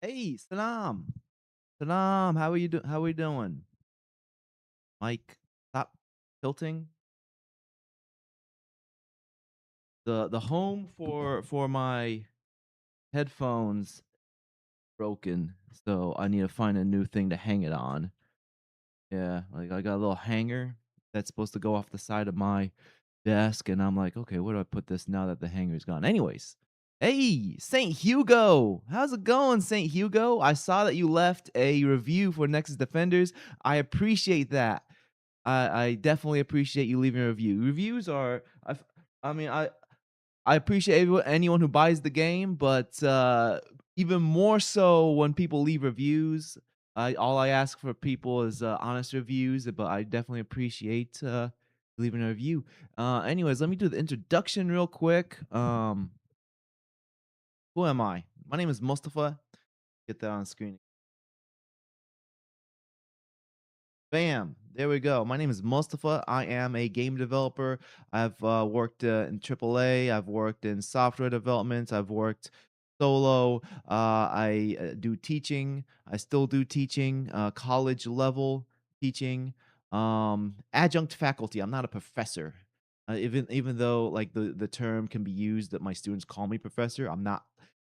Hey, Salam. Salam, how are we doing? Mike, stop tilting. The home for my headphones broken, so I need to find a new thing to hang it on. Yeah, like I got a little hanger that's supposed to go off the side of my desk, and I'm like, okay, where do I put this now that the hanger's gone? Anyways, hey, Saint Hugo, how's it going, Saint Hugo? I saw that you left a review for Nexus Defenders. I appreciate that. I definitely appreciate you leaving a review. Reviews are, I mean, I appreciate anyone who buys the game, but even more so when people leave reviews. All I ask for people is honest reviews, but I definitely appreciate leaving a review. Anyways, let me do the introduction real quick. Who am I? My name is Mustafa. Get that on screen. Bam! There we go. My name is Mustafa. I am a game developer. I've worked in AAA. I've worked in software development. I've worked solo. I do teaching. I still do teaching, college level teaching, adjunct faculty. I'm not a professor. Even though like the term can be used that my students call me professor, I'm not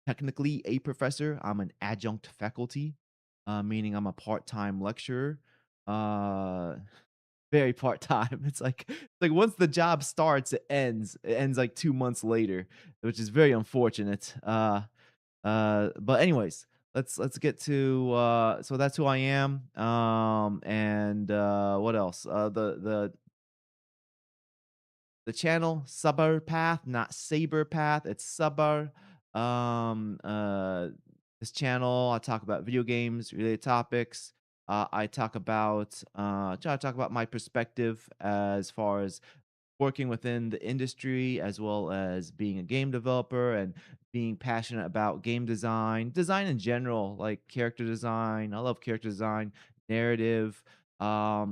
technically a professor. I'm an adjunct faculty, meaning I'm a part-time lecturer. uh, Very part-time. It's like once the job starts, it ends. It ends like 2 months later, which is very unfortunate. But anyways, let's get to, so that's who I am. And, what else? The channel, Sabr Path, not Saber Path. It's Sabr. Um, uh, this channel, I talk about video games, related topics. I talk about try to talk about my perspective as far as working within the industry, as well as being a game developer and being passionate about game design, design in general, like character design. I love character design, narrative,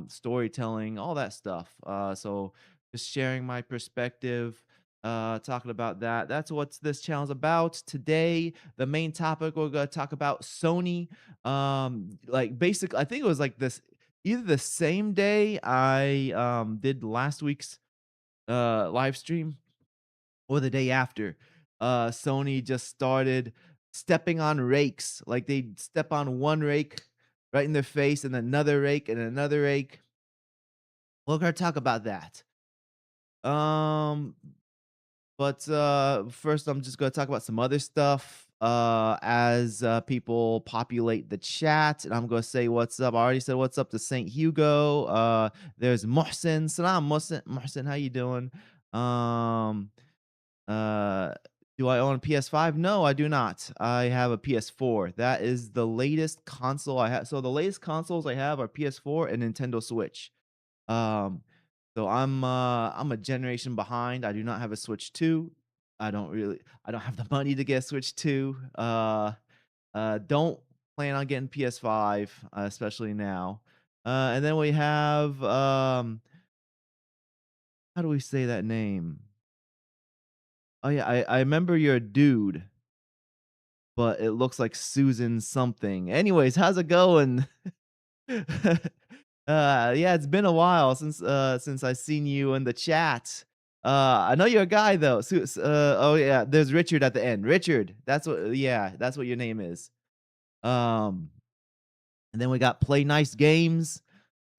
storytelling, all that stuff. So just sharing my perspective, talking about that. That's what this channel's about. Today, the main topic we're gonna talk about Sony. Like basically, I think it was like this either the same day I did last week's live stream or the day after. Sony just started stepping on rakes. Like they step on one rake right in their face and another rake and another rake. We're gonna talk about that. Um, but first I'm just gonna talk about some other stuff. As people populate the chat, and I'm gonna say what's up. I already said what's up to Saint Hugo. There's Mohsen. Salam Mohsen. Mohsen, how you doing? Um, Uh, do I own a PS5? No, I do not. I have a PS4. That is the latest console I have. So the latest consoles I have are PS4 and Nintendo Switch. Um, so I'm a generation behind. I do not have a Switch 2. I don't have the money to get a Switch 2. Don't plan on getting PS5, especially now. And then we have how do we say that name? Oh yeah, I remember you're a dude. But it looks like Susan something. Anyways, how's it going? Yeah, it's been a while since I seen you in the chat. I know you're a guy though. Oh yeah, there's Richard at the end. Richard, that's what. Yeah, that's what your name is. Um, and then we got Play Nice Games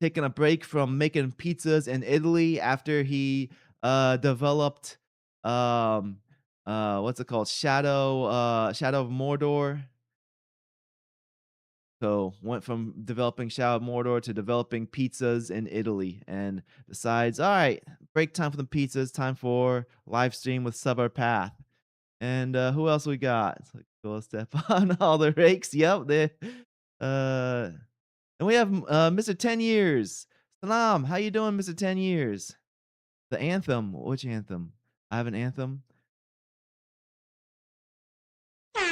taking a break from making pizzas in Italy after he developed what's it called, Shadow of Mordor. So went from developing Shadow of Mordor to developing pizzas in Italy, and decides, all right, break time for the pizzas, time for live stream with Sub Path. And who else we got? It's like go step on all the rakes. Yep, they uh and we have Mr. 10 Years. Salam, how you doing, Mr. 10 Years? The anthem. Which anthem? I have an anthem. Is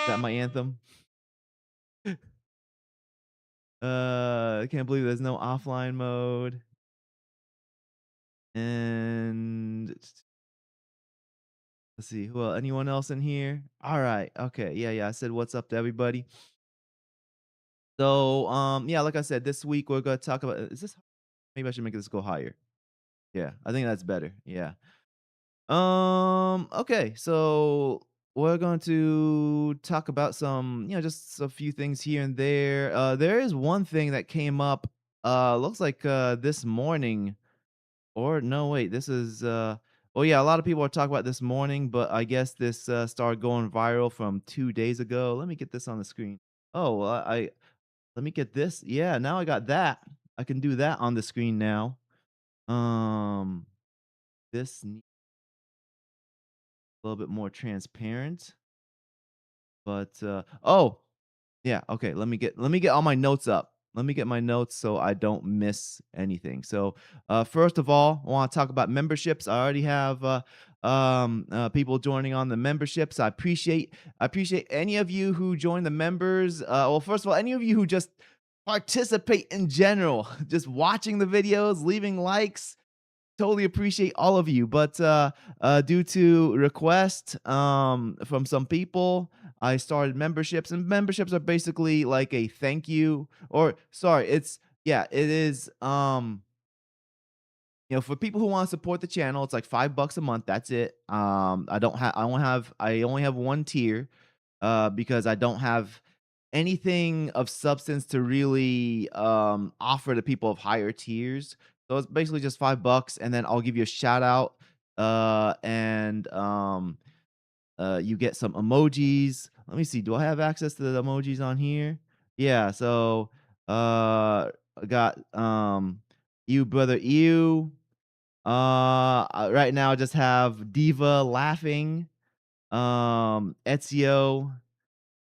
that my anthem? I can't believe there's no offline mode. And Let's see, anyone else in here? All right. Okay. Yeah, yeah. I said what's up to everybody. So, yeah, like I said, this week we're gonna talk about is this maybe I should make this go higher. Yeah, I think that's better. Yeah. Okay, so we're going to talk about some, just a few things here and there. There is one thing that came up, looks like this morning, or no, wait, this is oh yeah, a lot of people are talking about this morning, but I guess this started going viral from 2 days ago. Let me get this on the screen. Oh, well, I let me get this. Yeah, now I got that. I can do that on the screen now. Um, this needs a little bit more transparent. But, oh, yeah, okay, let me get all my notes up. Let me get my notes so I don't miss anything. So, first of all, I wanna talk about memberships. I already have, people joining on the memberships. I appreciate any of you who join the members. Well, first of all, any of you who just participate in general, just watching the videos, leaving likes, totally appreciate all of you, but due to request from some people, I started memberships, and memberships are basically like a thank you, or sorry, it's yeah, it is. For people who want to support the channel, it's like $5 a month. That's it. I only have one tier, because I don't have anything of substance to really offer to people of higher tiers. So it's basically just $5, and then I'll give you a shout out, and you get some emojis. Let me see. Do I have access to the emojis on here? Yeah. So I got you brother you. Right now I just have Diva laughing, Ezio,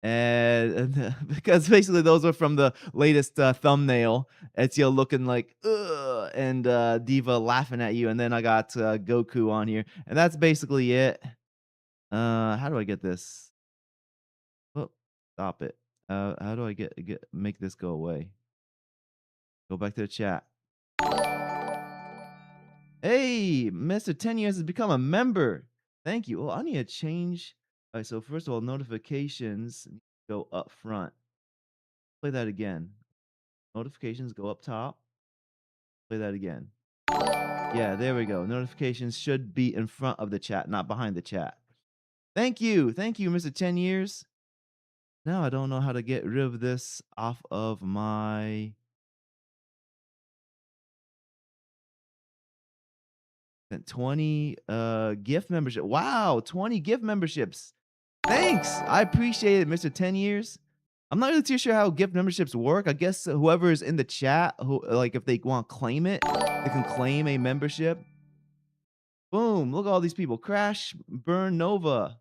and because basically those are from the latest thumbnail. Ezio looking like ugh, and Diva laughing at you, and then I got Goku on here, and that's basically it. How do I get this? Oh, stop it. How do I get make this go away? Go back to the chat. Hey, Mr. 10 years has become a member. Thank you. Well, I need to change. All right, so first of all, notifications go up front. Play that again. Notifications go up top. Play that again. Yeah, there we go. Notifications should be in front of the chat, not behind the chat. Thank you. Thank you, Mr. 10 years. Now I don't know how to get rid of this off of my 20 gift membership. Wow, 20 gift memberships. Thanks. I appreciate it, Mr. 10 years. I'm not really too sure how gift memberships work. I guess whoever is in the chat, who like if they want to claim it, they can claim a membership. Boom! Look at all these people. Crash, Burn, Nova.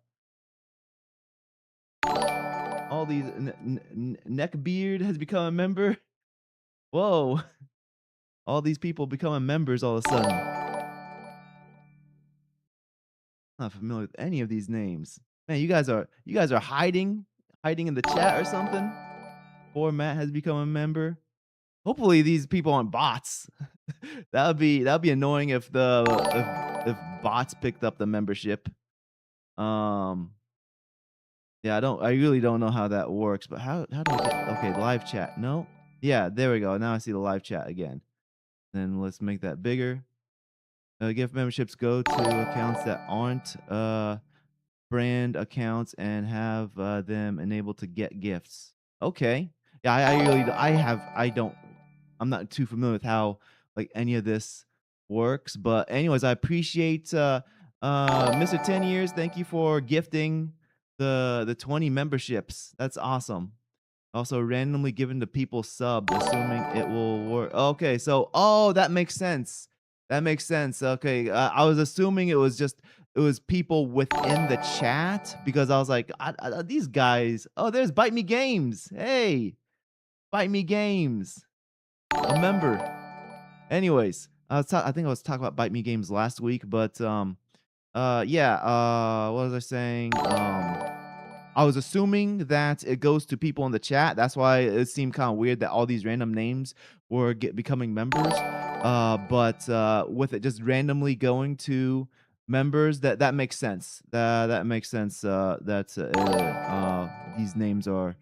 All these Neckbeard has become a member. Whoa! All these people becoming members all of a sudden. Not familiar with any of these names. Man, you guys are hiding in the chat or something. Poor Matt has become a member. Hopefully these people aren't bots. That would be annoying if if bots picked up the membership. Um yeah, I really don't know how that works, but how do I get okay, live chat. No. Yeah, there we go. Now I see the live chat again. Then let's make that bigger. Gift memberships go to accounts that aren't brand accounts and have them enabled to get gifts. Okay. Yeah, I really I don't I'm not too familiar with how like any of this works, but anyways, I appreciate Mr. 10 years. Thank you for gifting the 20 memberships. That's awesome. Also randomly given to people subs, assuming it will work. Okay, so that makes sense. That makes sense. Okay, I was assuming it was people within the chat because I was like, these guys. Oh, there's Bite Me Games. Hey, Bite Me Games. A member. Anyways, I think I was talking about Bite Me Games last week, but yeah. What was I saying? I was assuming that it goes to people in the chat. That's why it seemed kind of weird that all these random names were becoming members. But with it just randomly going to members. That makes sense. That makes sense. These names are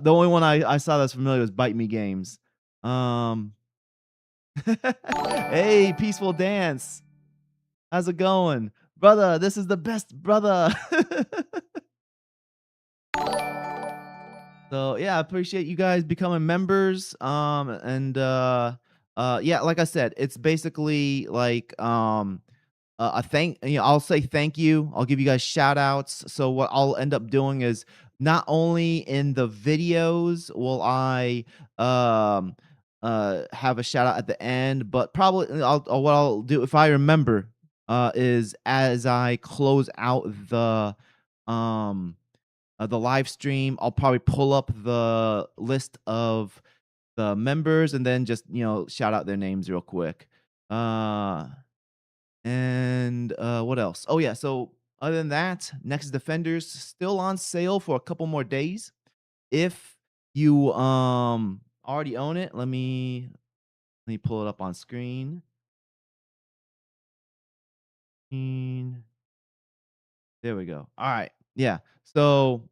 the only one I saw that's familiar was Bite Me Games. Um, hey, Peaceful Dance, how's it going, brother? This is the best, brother. So yeah, I appreciate you guys becoming members. Yeah, like I said, it's basically like a thank you know, I'll say thank you. I'll give you guys shout outs. So what I'll end up doing is not only in the videos will I um have a shout out at the end, but probably what I'll do if I remember is as I close out um the live stream, I'll probably pull up the list of the members and then just, shout out their names real quick. Uh what else? Oh yeah, so other than that, Nexus Defenders still on sale for a couple more days. If you already own it, let me pull it up on screen. There we go. All right. Yeah. So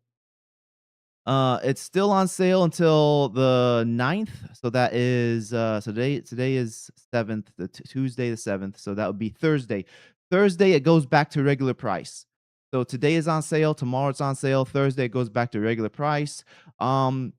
it's still on sale until the 9th. So that is so today is 7th, Tuesday the 7th. So that would be Thursday. Thursday it goes back to regular price. So today is on sale, tomorrow it's on sale, Thursday it goes back to regular price. Um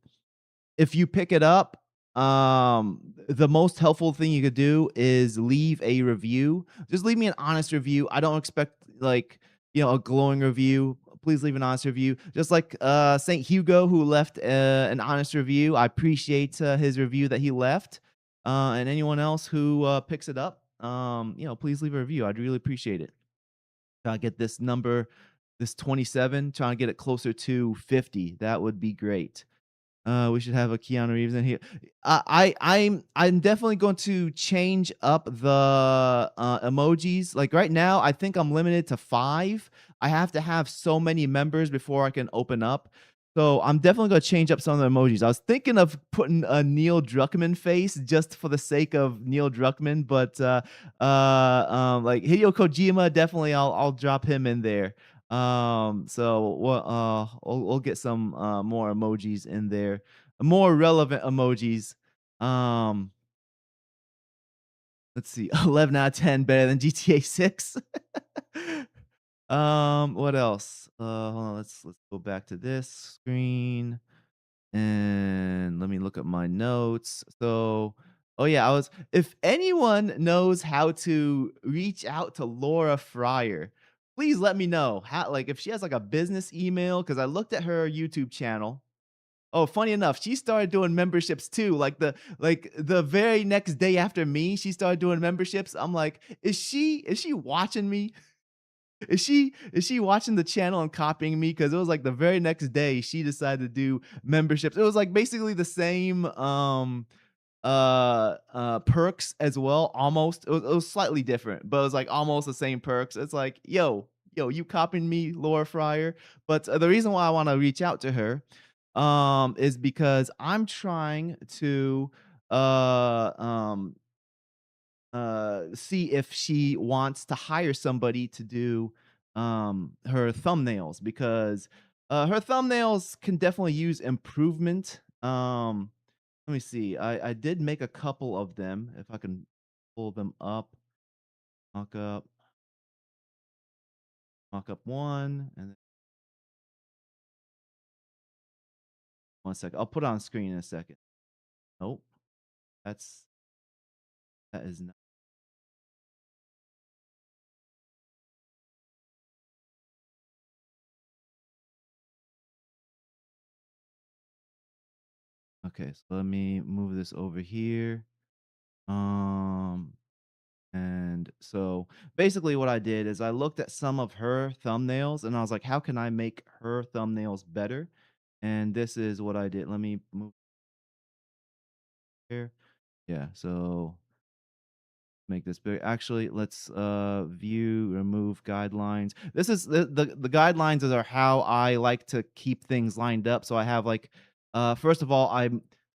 if you pick it up, the most helpful thing you could do is leave a review. Just leave me an honest review. I don't expect like, a glowing review. Please leave an honest review. Just like Saint Hugo who left an honest review. I appreciate his review that he left. And anyone else who picks it up, please leave a review. I'd really appreciate it. Trying to get this number, this 27, trying to get it closer to 50. That would be great. We should have a Keanu Reeves in here. I'm definitely going to change up the emojis. Like right now, I think I'm limited to 5. I have to have so many members before I can open up. So I'm definitely gonna change up some of the emojis. I was thinking of putting a Neil Druckmann face just for the sake of Neil Druckmann, but like Hideo Kojima, definitely I'll drop him in there. So we'll get some more emojis in there, more relevant emojis. Um, let's see, 11 out of 10 better than GTA 6. What else? Hold on, let's go back to this screen and let me look at my notes. So, oh yeah, I was if anyone knows how to reach out to Laura Fryer, please let me know. How like if she has like a business email cuz I looked at her YouTube channel. Oh, funny enough, she started doing memberships too. Like the very next day after me, she started doing memberships. I'm like, is she watching me? Is she watching the channel and copying me? Because it was like the very next day she decided to do memberships. It was like basically the same perks as well. Almost. It was slightly different, but it was like almost the same perks. It's like, yo, you copying me, Laura Fryer. But the reason why I want to reach out to her is because I'm trying to see if she wants to hire somebody to do her thumbnails because her thumbnails can definitely use improvement. Let me see. I did make a couple of them. If I can pull them up, mock up, mock up one, and then one second. I'll put it on screen in a second. Nope, that's that is not okay. So let me move this over here. Um, And so basically what I did is I looked at some of her thumbnails and I was like, how can I make her thumbnails better? And this is what I did. Let me move here. Yeah, so make this big. Actually, let's view, remove guidelines. This is the guidelines are how I like to keep things lined up. So I have like first of all, I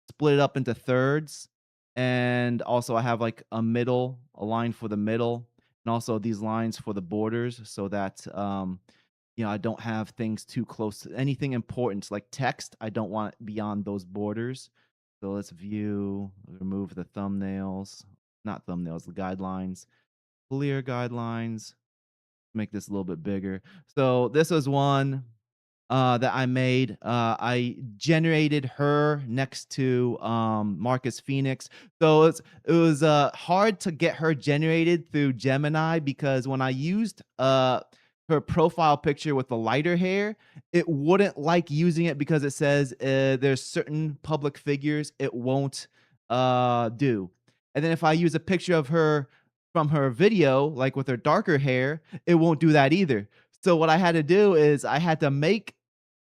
split it up into thirds, and also I have like a line for the middle. and also these lines for the borders so that I don't have things too close to anything important like text. I don't want it beyond those borders. So let's view, remove the thumbnails, not thumbnails, the guidelines, clear guidelines, make this a little bit bigger. So this was one that I made. I generated her next to Marcus Phoenix. So it was hard to get her generated through Gemini because when I used her profile picture with the lighter hair, it wouldn't like using it because it says there's certain public figures it won't do. And then if I use a picture of her from her video, like with her darker hair, it won't do that either. So what I had to do is I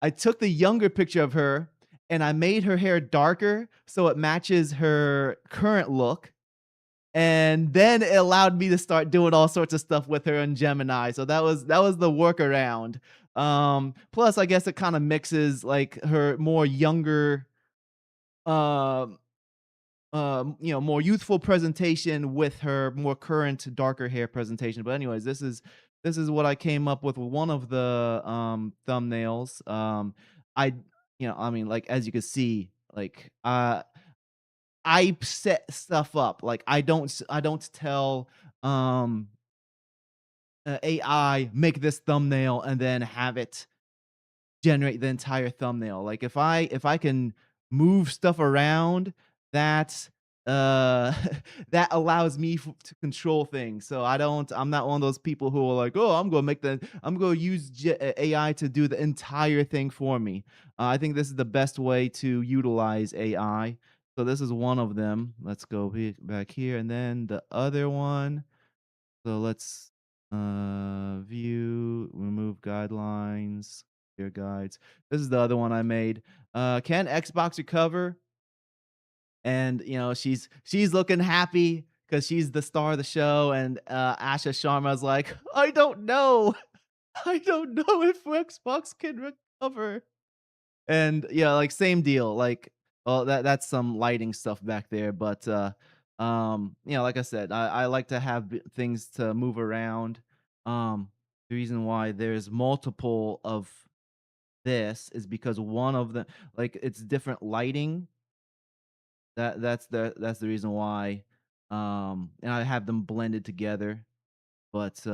took the younger picture of her and I made her hair darker so it matches her current look. And then it allowed me to start doing all sorts of stuff with her in Gemini. So that was the workaround. Plus I guess it kind of mixes like her more younger um more youthful presentation with her more current darker hair presentation. But anyways, this is what I came up with one of the thumbnails. I I mean like as you can see, like I set stuff up. Like I don't tell um AI make this thumbnail and then have it generate the entire thumbnail. Like if I can move stuff around, that uh that allows me to control things. So I'm not one of those people who are like, "Oh, I'm going to use AI to do the entire thing for me." I think this is the best way to utilize AI. So this is one of them. Let's go back here and then the other one. So let's view, remove guidelines, your guides. This is the other one I made. Can Xbox recover? And she's looking happy because she's the star of the show. And Asha Sharma's like, I don't know. I don't know if Xbox can recover. And yeah, like same deal. Like, well, that's some lighting stuff back there, but like I said, I like to have things to move around. The reason why there's multiple of this is because one of them, like, it's different lighting. That's the reason why. And I have them blended together. But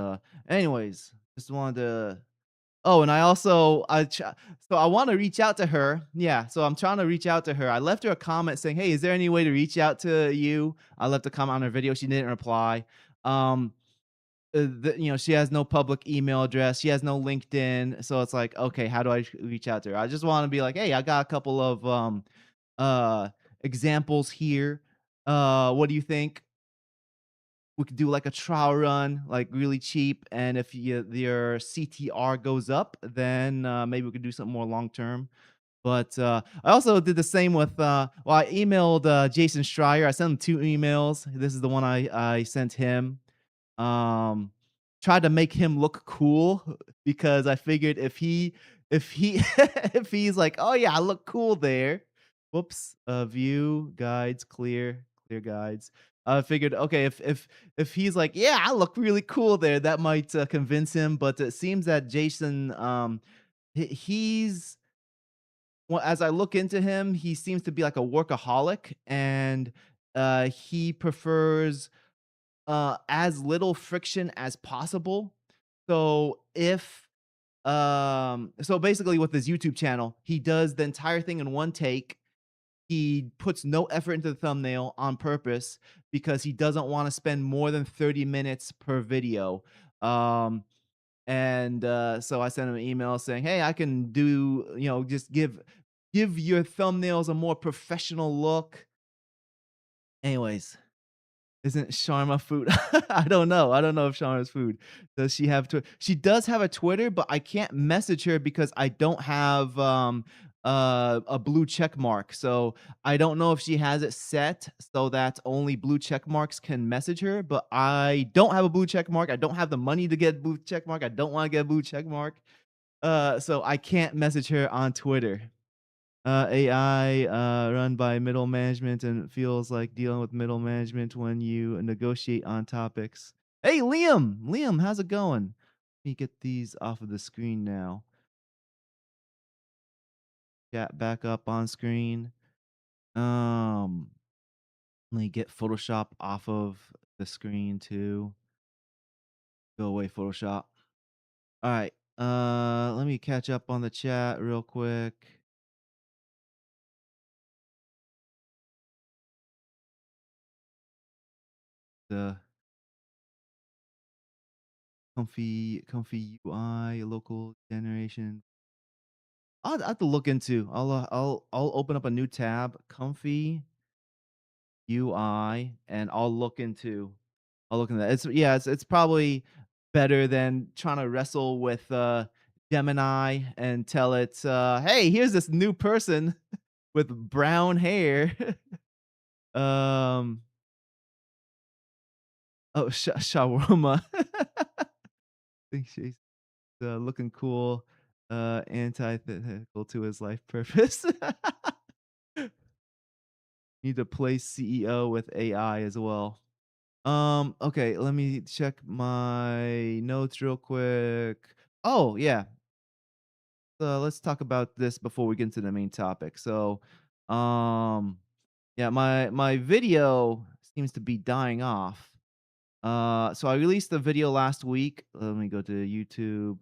anyways, just wanted to. Oh, and I also so I wanna reach out to her. Yeah, so I'm trying to reach out to her. I left her a comment saying, "Hey, is there any way to reach out to you?" I left a comment on her video. She didn't reply. Um, she has no public email address. She has no LinkedIn. So it's like, okay, how do I reach out to her? I just wanna be like, "Hey, I got a couple of uh examples here. What do you think? We could do like a trial run, like really cheap. And if your CTR goes up, then maybe we could do something more long term." But I also did the same with, I emailed Jason Schreier. I sent him two emails. This is the one I sent him. Um, Tried to make him look cool because I figured if he if he's like, "Oh yeah, I look cool there." Whoops, view guides, clear guides. I figured, okay, if he's like, "Yeah, I look really cool there," that might convince him. But it seems that Jason, he's well, as I look into him, he seems to be like a workaholic, and he prefers as little friction as possible. So so basically with his YouTube channel, he does the entire thing in one take. He puts no effort into the thumbnail on purpose because he doesn't want to spend more than 30 minutes per video. Um and so I sent him an email saying, "Hey, I can do, just give your thumbnails a more professional look." Anyways, isn't Sharma food? I don't know. I don't know if Sharma's food. Does she have Twitter? She does have a Twitter, but I can't message her because I don't have a blue check mark. So I don't know if she has it set so that only blue check marks can message her. But I don't have a blue check mark. I don't have the money to get a blue check mark. I don't want to get a blue check mark. So I can't message her on Twitter. AI run by middle management and it feels like dealing with middle management when you negotiate on topics. Hey, Liam. Liam, how's it going? Let me get these off of the screen now. Chat back up on screen. Um, Let me get Photoshop off of the screen too. Go away, Photoshop. All right. Let me catch up on the chat real quick. The comfy UI, local generation. I'll have to look into. I'll open up a new tab, comfy UI, and I'll look into that. It's yeah, it's probably better than trying to wrestle with Gemini and tell it, hey, here's this new person with brown hair. um oh shawarma. Think she's looking cool, antithetical to his life purpose. Need to place CEO with AI as well. Okay, let me check my notes real quick. Oh, yeah. Let's talk about this before we get into the main topic. Um, yeah, my video seems to be dying off. So I released a video last week. Let me go to YouTube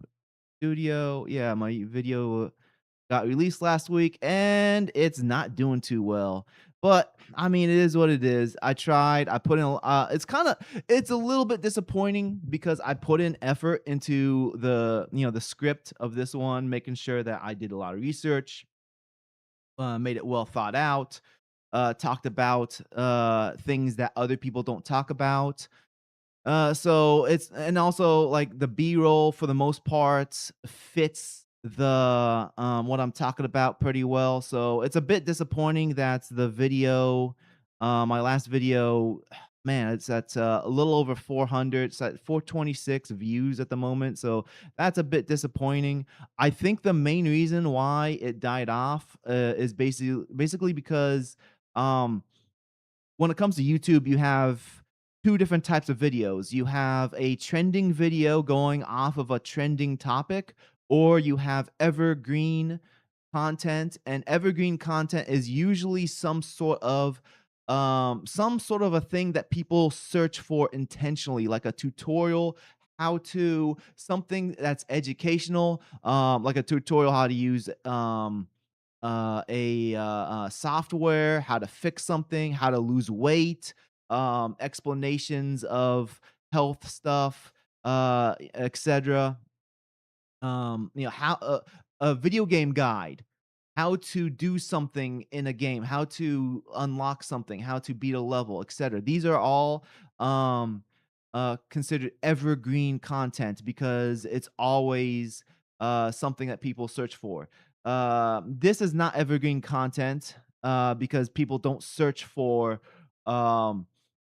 Studio. Yeah, my video got released last week and it's not doing too well. But I mean, it is what it is. I tried. I put in. It's a little bit disappointing because I put in effort into the script of this one, making sure that I did a lot of research, made it well thought out, talked about things that other people don't talk about. So it's and also like the B-roll for the most part fits the what I'm talking about pretty well. So it's a bit disappointing that the video, my last video, man, it's at a little over 400. It's at 426 views at the moment. So that's a bit disappointing. I think the main reason why it died off is basically because um when it comes to YouTube, you have 2 different types of videos. You have a trending video going off of a trending topic, or you have evergreen content, and evergreen content is usually some sort of a thing that people search for intentionally, like a tutorial, how to, something that's educational, like a tutorial how to use software, how to fix something, how to lose weight, explanations of health stuff, etc. How a video game guide, how to do something in a game, how to unlock something, how to beat a level, etc. These are all considered evergreen content because it's always something that people search for. This is not evergreen content because people don't search for um,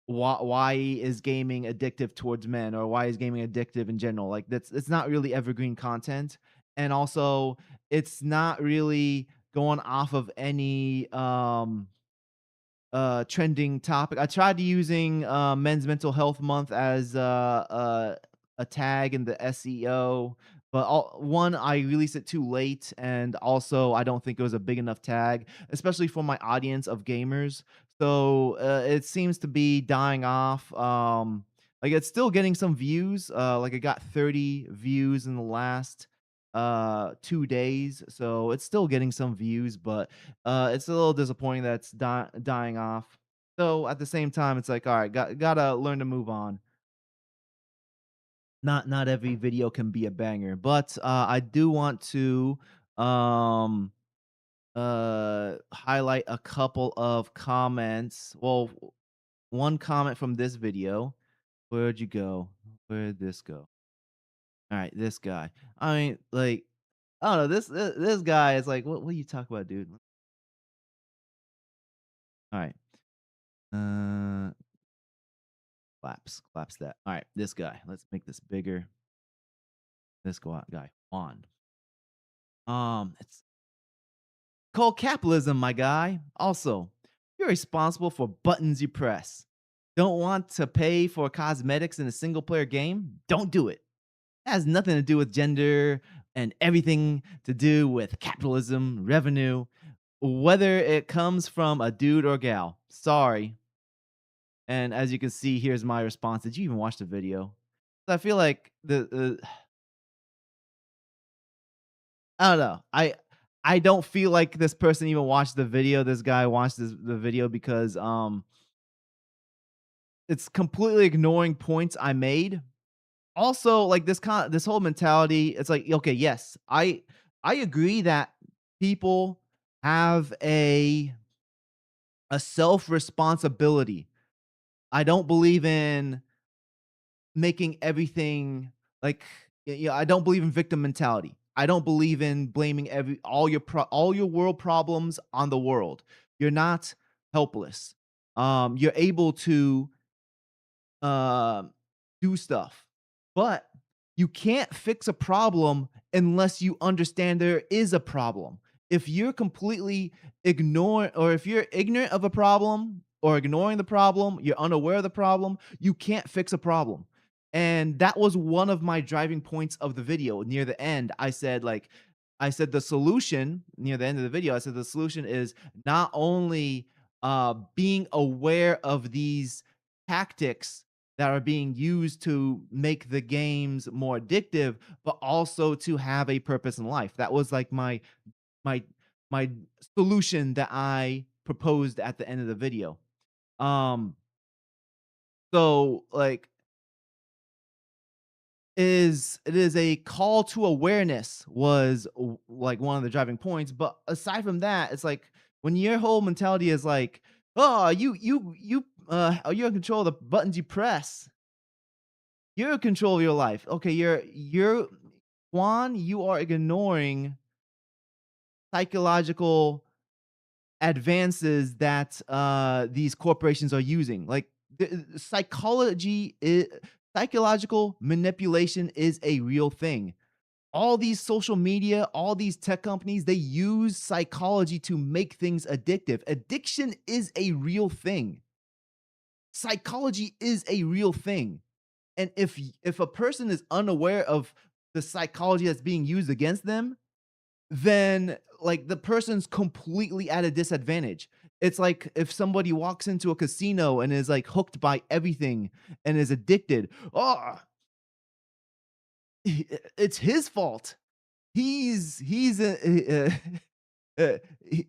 why is gaming addictive towards men or why is gaming addictive in general. Like that's it's not really evergreen content, and also it's not really going off of any trending topic. I tried using Men's Mental Health Month as a tag in the SEO, but one, I released it too late, and also I don't think it was a big enough tag, especially for my audience of gamers. So it seems to be dying off. Like it's still getting some views. Like it got 30 views in the last 2 days, so it's still getting some views, but it's a little disappointing that it's dying off. So at the same time, it's like, all right, gotta learn to move on. Not every video can be a banger, but I do want to um highlight a couple of comments. Well, one comment from this video. Where'd you go? Where'd this go? All right, this guy. I mean, like, I don't know. This guy is like, what are you talking about, dude? All right. Uh, collapse that. All right, this guy. Let's make this bigger. This guy, Juan. It's called capitalism, my guy. Also, you're responsible for buttons you press. Don't want to pay for cosmetics in a single player game? Don't do it. It has nothing to do with gender and everything to do with capitalism, revenue, whether it comes from a dude or gal. Sorry. And as you can see, here's my response. Did you even watch the video? I feel like I don't know. I don't feel like this person even watched the video. This guy watched the video because it's completely ignoring points I made. Also, like this whole mentality, it's like, okay, yes, I agree that people have a self responsibility. I don't believe in making everything like yeah, I don't believe in victim mentality. I don't believe in blaming all your world problems on the world. You're not helpless. You're able to um, do stuff. But you can't fix a problem unless you understand there is a problem. If you're completely ignoring or if you're ignorant of a problem or ignoring the problem, you're unaware of the problem, you can't fix a problem. And that was one of my driving points of the video. Near the end, I said the solution near the end of the video, I said the solution is not only being aware of these tactics that are being used to make the games more addictive, but also to have a purpose in life. That was like my my solution that I proposed at the end of the video. Um, so like is it is a call to awareness was like one of the driving points, but aside from that, it's like when your whole mentality is like, oh, you're in control of the buttons you press. You're in control of your life. Okay, you're Juan, you are ignoring psychological advances that these corporations are using. Like psychological manipulation is a real thing. All these social media, all these tech companies, they use psychology to make things addictive. Addiction is a real thing. Psychology is a real thing. And if a person is unaware of the psychology that's being used against them, then like the person's completely at a disadvantage. It's like if somebody walks into a casino and is like hooked by everything and is addicted. Oh, it's his fault. He's Uh, he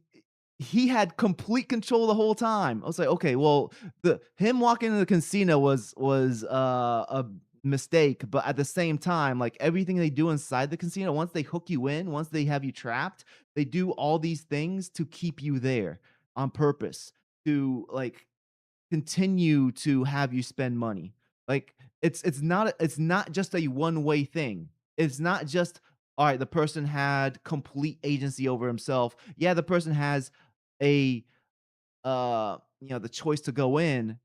he had complete control the whole time. I was like, okay, well, the him walking into the casino was a mistake, but at the same time, like everything they do inside the casino, once they hook you in, once they have you trapped, they do all these things to keep you there on purpose to like continue to have you spend money. Like it's not just a one-way thing. It's not just all right, the person had complete agency over himself. Yeah, the person has a the choice to go in,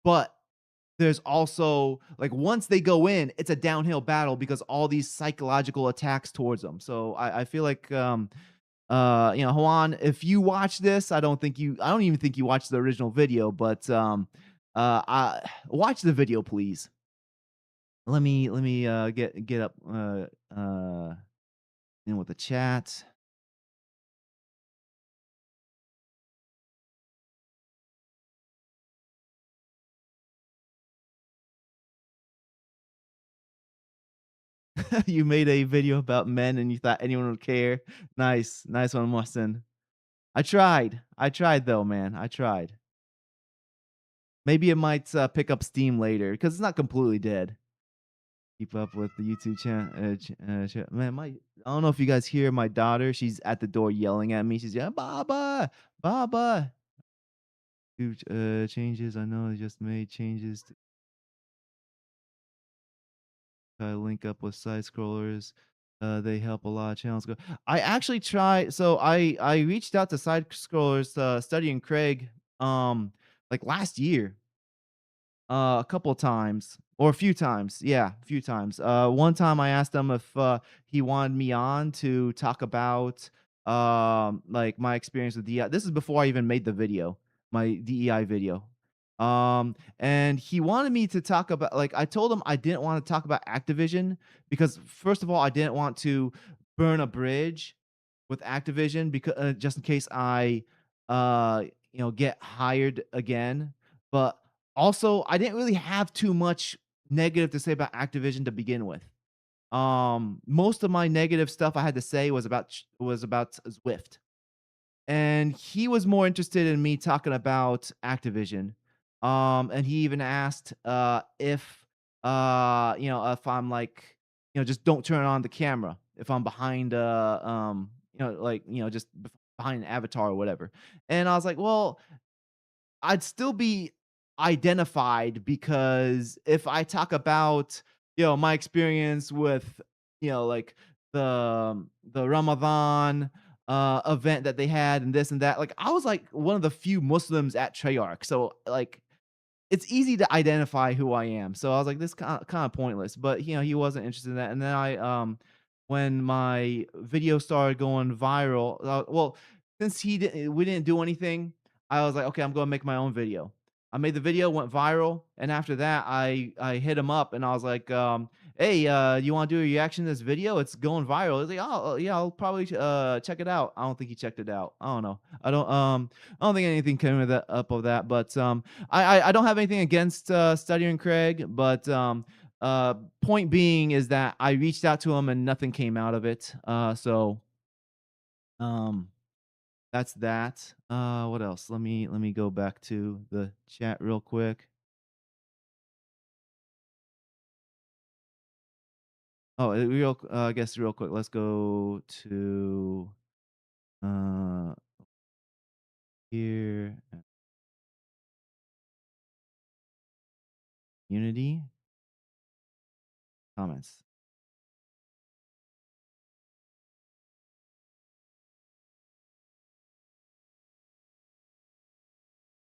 but there's also like once they go in, it's a downhill battle because all these psychological attacks towards them. So I feel like Juan, if you watch this, I don't even think you watched the original video, but I watch the video, please. Let me get up in with the chat. You made a video about men and you thought anyone would care. Nice, nice one, Mohsen. I tried though, man. I tried. Maybe it might pick up steam later because it's not completely dead. Keep up with the YouTube channel. Man, I don't know if you guys hear my daughter. She's at the door yelling at me. She's yelling, "Baba, Baba." Huge changes. I know I just made changes to link up with side scrollers. They help a lot of channels go. I actually try. So I reached out to side scrollers, studying Craig, like last year. A couple of times or a few times. Yeah, a few times. One time I asked him if he wanted me on to talk about like my experience with DEI. This is before I even made the video, my DEI video. And he wanted me to talk about like I told him I didn't want to talk about Activision because first of all, I didn't want to burn a bridge with Activision because just in case I uh get hired again. But also, I didn't really have too much negative to say about Activision to begin with. Most of my negative stuff I had to say was about Zwift, and he was more interested in me talking about Activision. And he even asked if if I'm like just don't turn on the camera if I'm behind just behind an avatar or whatever. And I was like, well, I'd still be identified because if I talk about, my experience with, like the Ramadan event that they had and this and that, like I was like one of the few Muslims at Treyarch. So like it's easy to identify who I am. So I was like, this kind of pointless. But he wasn't interested in that. And then when my video started going viral, well, since we didn't do anything, I was like, okay, I'm gonna make my own video. I made the video, went viral, and after that, I hit him up and I was like, hey, you want to do a reaction to this video? It's going viral. He's like, oh yeah, I'll probably check it out. I don't think he checked it out. I don't know. I don't think anything came of that up of that, but I don't have anything against Study and Craig, but point being is that I reached out to him and nothing came out of it. So um, that's that. What else? Let me go back to the chat real quick. Oh, I guess real quick. Let's go to uh here Unity comments.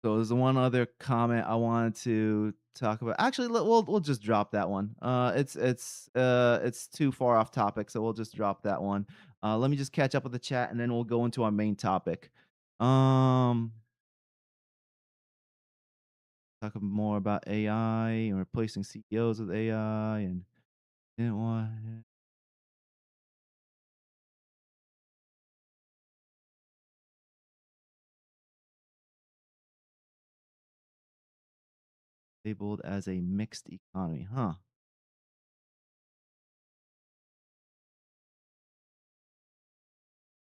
So there's one other comment I wanted to talk about. Actually, we'll just drop that one. It's too far off topic, so we'll just drop that one. Let me just catch up with the chat, and then we'll go into our main topic. Um, Talk more about AI and replacing CEOs with AI, and didn't want labeled as a mixed economy, huh?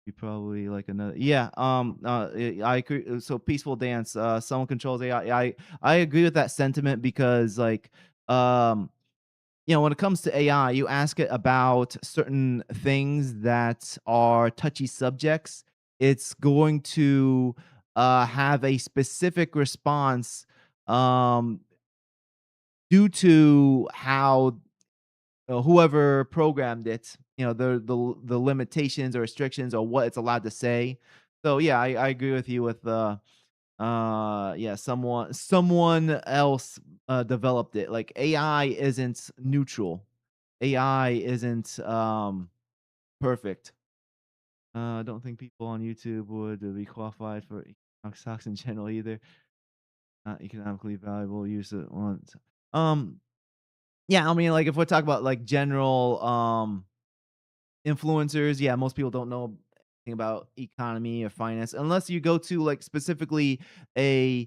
You probably like another yeah, I agree so Peaceful Dance, someone controls AI. I agree with that sentiment because, like, um, when it comes to AI, you ask it about certain things that are touchy subjects, it's going to, have a specific response, um, due to how whoever programmed it, the limitations or restrictions or what it's allowed to say. So yeah, I agree with you with yeah, someone else developed it. Like AI isn't neutral. AI isn't perfect. I don't think people on YouTube would be qualified for economic stocks in general either. Not economically valuable use it once. Um yeah, I mean like if we're talking about like general influencers, yeah, most people don't know anything about economy or finance unless you go to like specifically a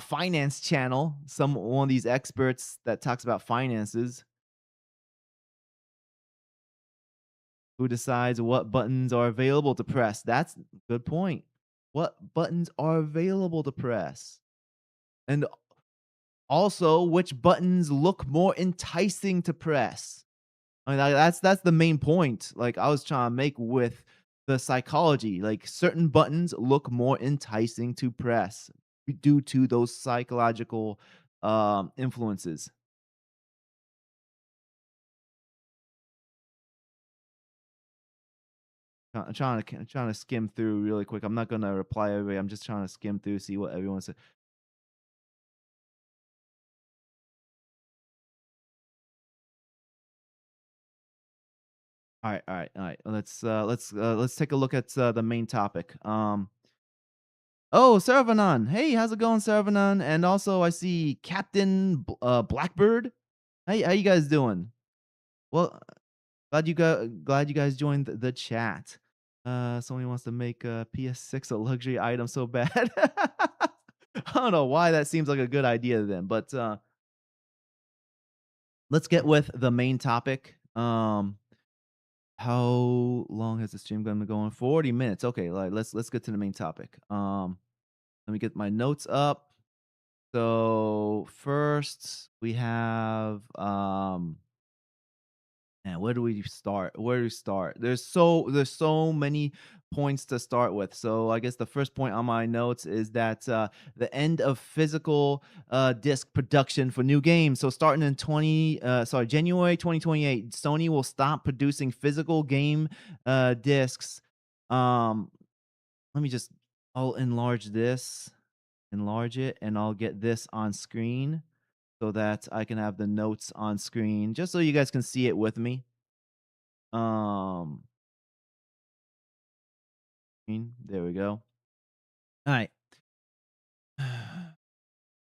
finance channel, some one of these experts that talks about finances who decides what buttons are available to press. That's a good point. What buttons are available to press? And also which buttons look more enticing to press? I mean, that's the main point, like, I was trying to make with the psychology, like, certain buttons look more enticing to press due to those psychological, influences. I'm trying to skim through really quick. I'm not gonna reply everybody, I'm just trying to skim through, see what everyone said. Alright, alright. Let's take a look at, the main topic. Oh, Saravanan. Hey, how's it going, Saravanan? And also, I see Captain Blackbird. How you guys doing? Well, glad you guys joined the chat. Somebody wants to make a PS6 a luxury item so bad. I don't know why that seems like a good idea then, but let's get with the main topic. How long has the stream been going? 40 minutes. Okay, like let's get to the main topic. Let me get my notes up. So first we have man, where do we start? Where do we start? There's so many points to start with. So I guess the first point on my notes is that the end of physical disc production for new games. So starting in January 2028, Sony will stop producing physical game discs. Um, Let me just I'll enlarge it, and I'll get this on screen so that I can have the notes on screen, just so you guys can see it with me. Um, there we go. All right.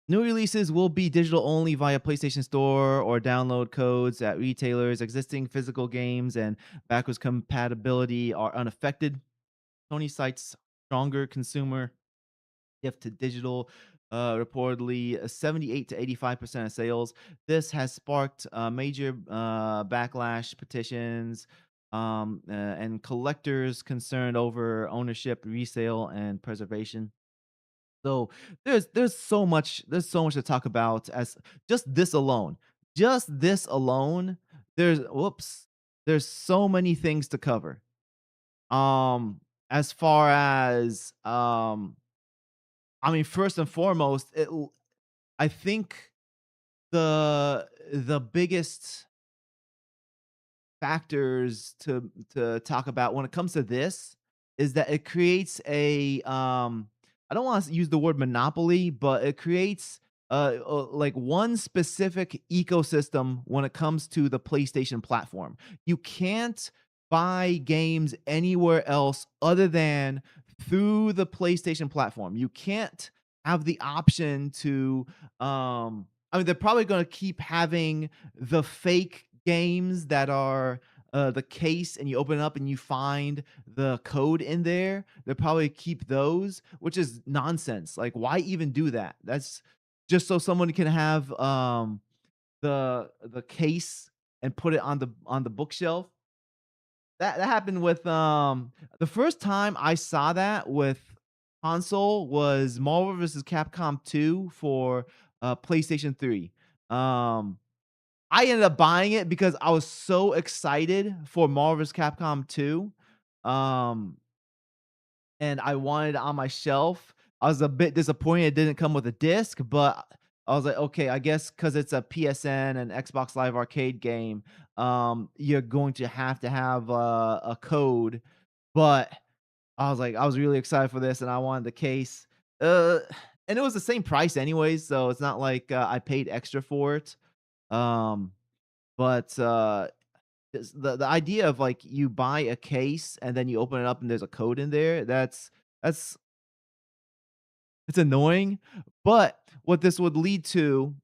New releases will be digital only via PlayStation Store or download codes at retailers. Existing physical games and backwards compatibility are unaffected. Sony cites stronger consumer shift to digital, reportedly 78 to 85% of sales. This has sparked major backlash, petitions, and collectors concerned over ownership, resale, and preservation. So there's so much to talk about as just this alone. Just this alone, there's so many things to cover. As far as I mean, first and foremost, I think the biggest factors to talk about when it comes to this is that it creates a I don't want to use the word monopoly, but it creates like one specific ecosystem when it comes to the PlayStation platform. You can't buy games anywhere else other than through the PlayStation platform. You can't have the option to I mean, they're probably going to keep having the fake games that are the case, and you open it up and you find the code in there. They'll probably keep those, which is nonsense. Like, why even do that? That's just so someone can have the case and put it on the bookshelf. That happened with the first time I saw that with console was Marvel vs. Capcom 2 for PlayStation 3. Um I ended up buying it because I was so excited for Marvel vs. Capcom 2, um, and I wanted it on my shelf. I was a bit disappointed it didn't come with a disc, but I was like, "Okay, I guess because it's a PSN and Xbox Live Arcade game, you're going to have a code." But I was really excited for this, and I wanted the case. Uh, and it was the same price anyways, so it's not like, I paid extra for it. Um but, the idea of, like, you buy a case and then you open it up and there's a code in there, that's it's annoying, but what this would lead to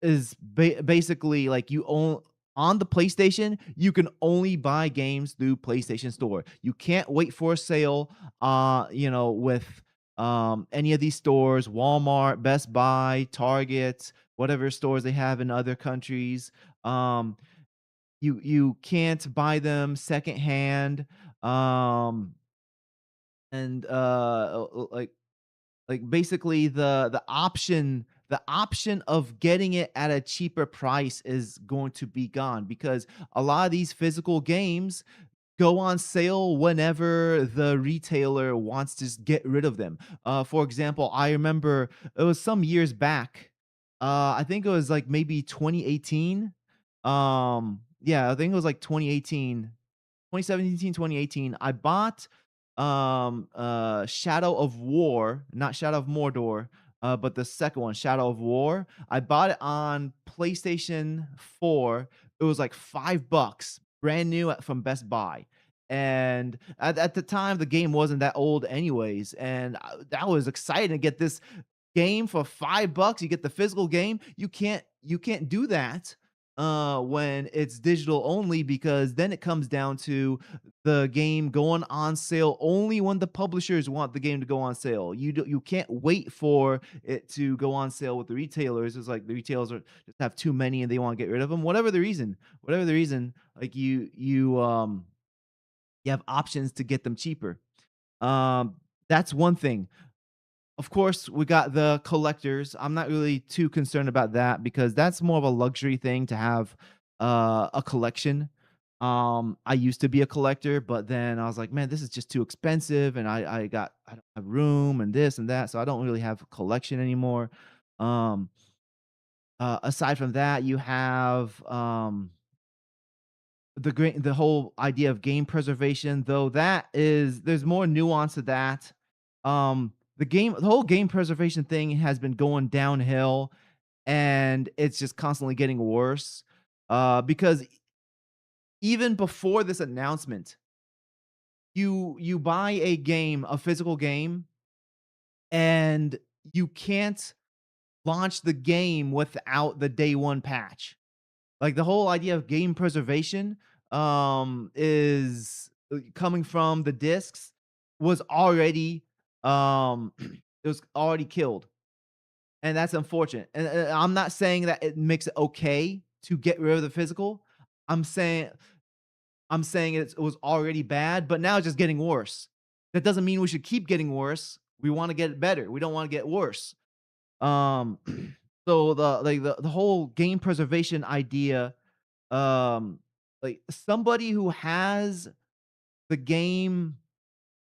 is basically, like, you own on the PlayStation, you can only buy games through PlayStation Store. You can't wait for a sale, with, any of these stores, Walmart, Best Buy, Target, whatever stores they have in other countries. Um you can't buy them secondhand, um, and, basically the option of getting it at a cheaper price is going to be gone because a lot of these physical games go on sale whenever the retailer wants to get rid of them. For example, I remember it was some years back. I think it was like maybe 2018. Yeah, I think it was like 2018, 2017, 2018. I bought Shadow of War, not Shadow of Mordor, but the second one, Shadow of War. I bought it on PlayStation 4. It was like $5, brand new from Best Buy. And at the time, the game wasn't that old anyways, and that was exciting to get this game for $5. You get the physical game. You can't do that when it's digital only, because then it comes down to the game going on sale only when the publishers want the game to go on sale. You can't wait for it to go on sale with the retailers. It's like the retailers just have too many and they want to get rid of them. Whatever the reason, like you have options to get them cheaper. That's one thing. Of course, we got the collectors. I'm not really too concerned about that because that's more of a luxury thing to have a collection. I used to be a collector, but then I was like, man, this is just too expensive, and I don't have room and this and that, so I don't really have a collection anymore. Um, Aside from that, you have the whole idea of game preservation, though that is there's more nuance to that. The whole game preservation thing has been going downhill, and it's just constantly getting worse. Because even before this announcement, you buy a game, a physical game, and you can't launch the game without the day one patch. Like, the whole idea of game preservation, is coming from the discs was already, it was already killed, and that's unfortunate, and I'm not saying that it makes it okay to get rid of the physical. I'm saying it was already bad, but now it's just getting worse. That doesn't mean we should keep getting worse. We wanna get it better. We don't wanna get worse. Um, so the whole game preservation idea, um, like, somebody who has the game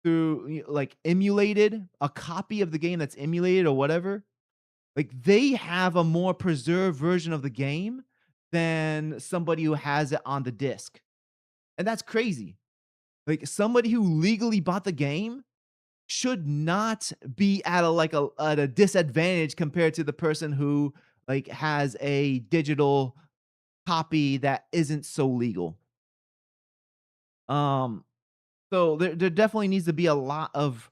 through like, emulated a copy of the game that's emulated or whatever, like, they have a more preserved version of the game than somebody who has it on the disc, and that's crazy. Like, somebody who legally bought the game should not be at a disadvantage compared to the person who, like, has a digital copy that isn't so legal. Um, so there definitely needs to be a lot of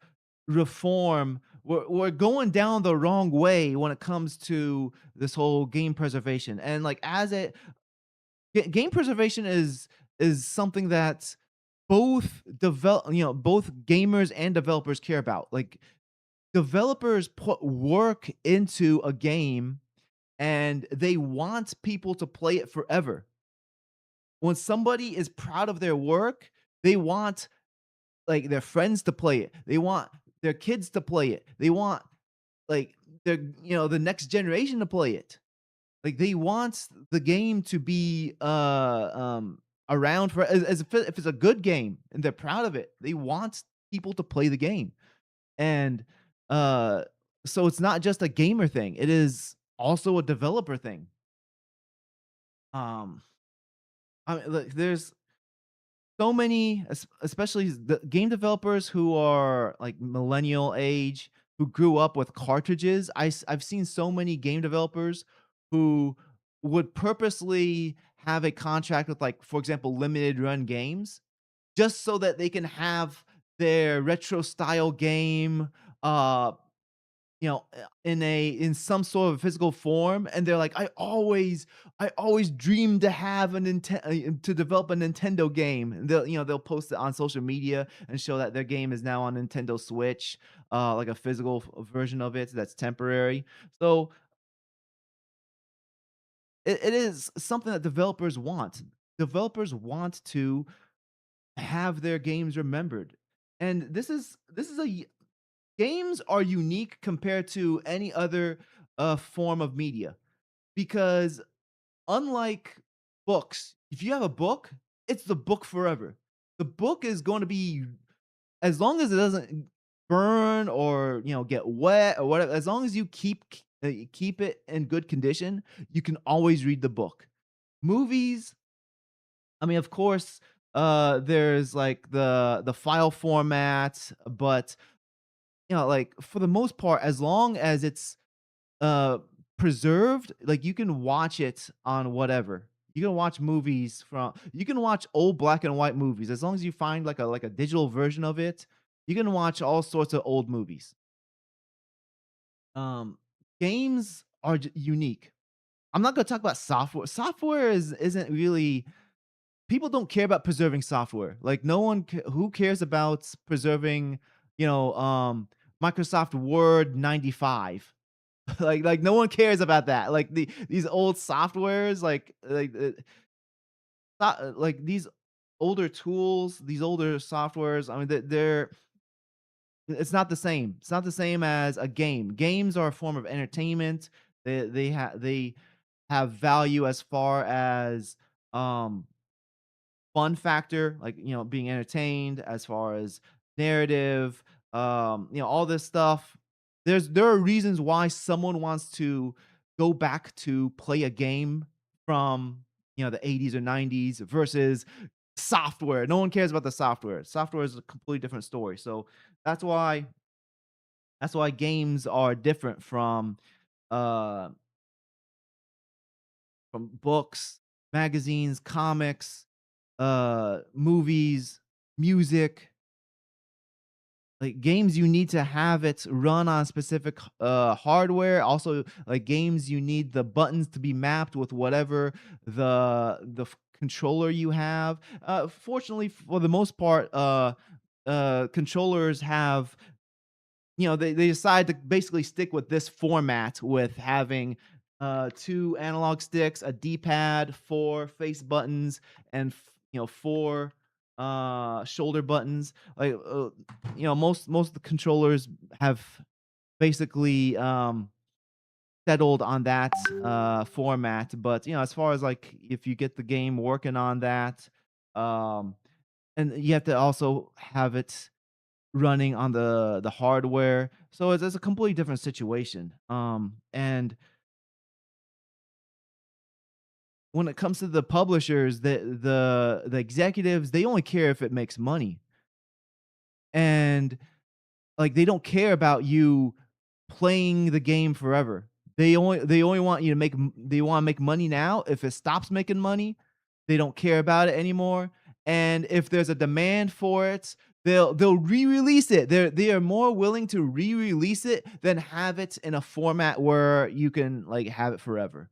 reform. We're going down the wrong way when it comes to this whole game preservation, and, like, as it game preservation is something that both gamers and developers care about. Like, developers put work into a game, and they want people to play it forever. When somebody is proud of their work, they want, like, their friends to play it. They want their kids to play it. They want, like, the next generation to play it. Like, they want the game to be, around for as if it's a good game and they're proud of it, they want people to play the game. And, uh, so it's not just a gamer thing, it is also a developer thing. Um, I mean, look, there's so many, especially the game developers who are like millennial age, who grew up with cartridges. I've seen so many game developers who would purposely have a contract with, like, for example, limited run games, just so that they can have their retro style game, uh, in some sort of physical form, and they're like, I always dreamed to have to develop a Nintendo game." And they'll post it on social media and show that their game is now on Nintendo Switch, like a physical version of it that's temporary. So it is something that developers want. Developers want to have their games remembered, and this is games are unique compared to any other form of media, because unlike books, if you have a book, it's the book forever. The book is going to be, as long as it doesn't burn or get wet or whatever, as long as you keep it in good condition, you can always read the book. Movies, I mean, of course, there's like the file format, but like, for the most part, as long as it's uh preserved, like, you can watch it on whatever. You can watch movies from you can watch old black and white movies as long as you find like a digital version of it. You can watch all sorts of old movies. Um, Games are unique. I'm not gonna talk about software. Software isn't really people don't care about preserving software. Like no one who cares about preserving, you know, Microsoft Word 95. Like no one cares about that. Like these old softwares like these older tools, these older softwares, I mean they're it's not the same. It's not the same as a game. Games are a form of entertainment. They have value as far as um fun factor, like, being entertained, as far as narrative, all this stuff. There are reasons why someone wants to go back to play a game from, the 80s or 90s versus software. No one cares about the software. Software is a completely different story. So that's why that's why games are different uh from books, magazines, comics, movies, music. Like games, you need to have it run on specific hardware. Also, like games, you need the buttons to be mapped with whatever controller you have. Fortunately, for the most part, controllers have they decide to basically stick with this format with having two analog sticks, a D-pad, four face buttons, and four shoulder buttons. Like most of the controllers have basically settled on that format. But as far as like if you get the game working on that, um and you have to also have it running on the hardware. So it's a completely different situation. And when it comes to the publishers, the executives, they only care if it makes money. And like they don't care about you playing the game forever. They only want you to they want to make money now. If it stops making money, they don't care about it anymore. And if there's a demand for it, they'll re-release it. They are more willing to re-release it than have it in a format where you can like have it forever.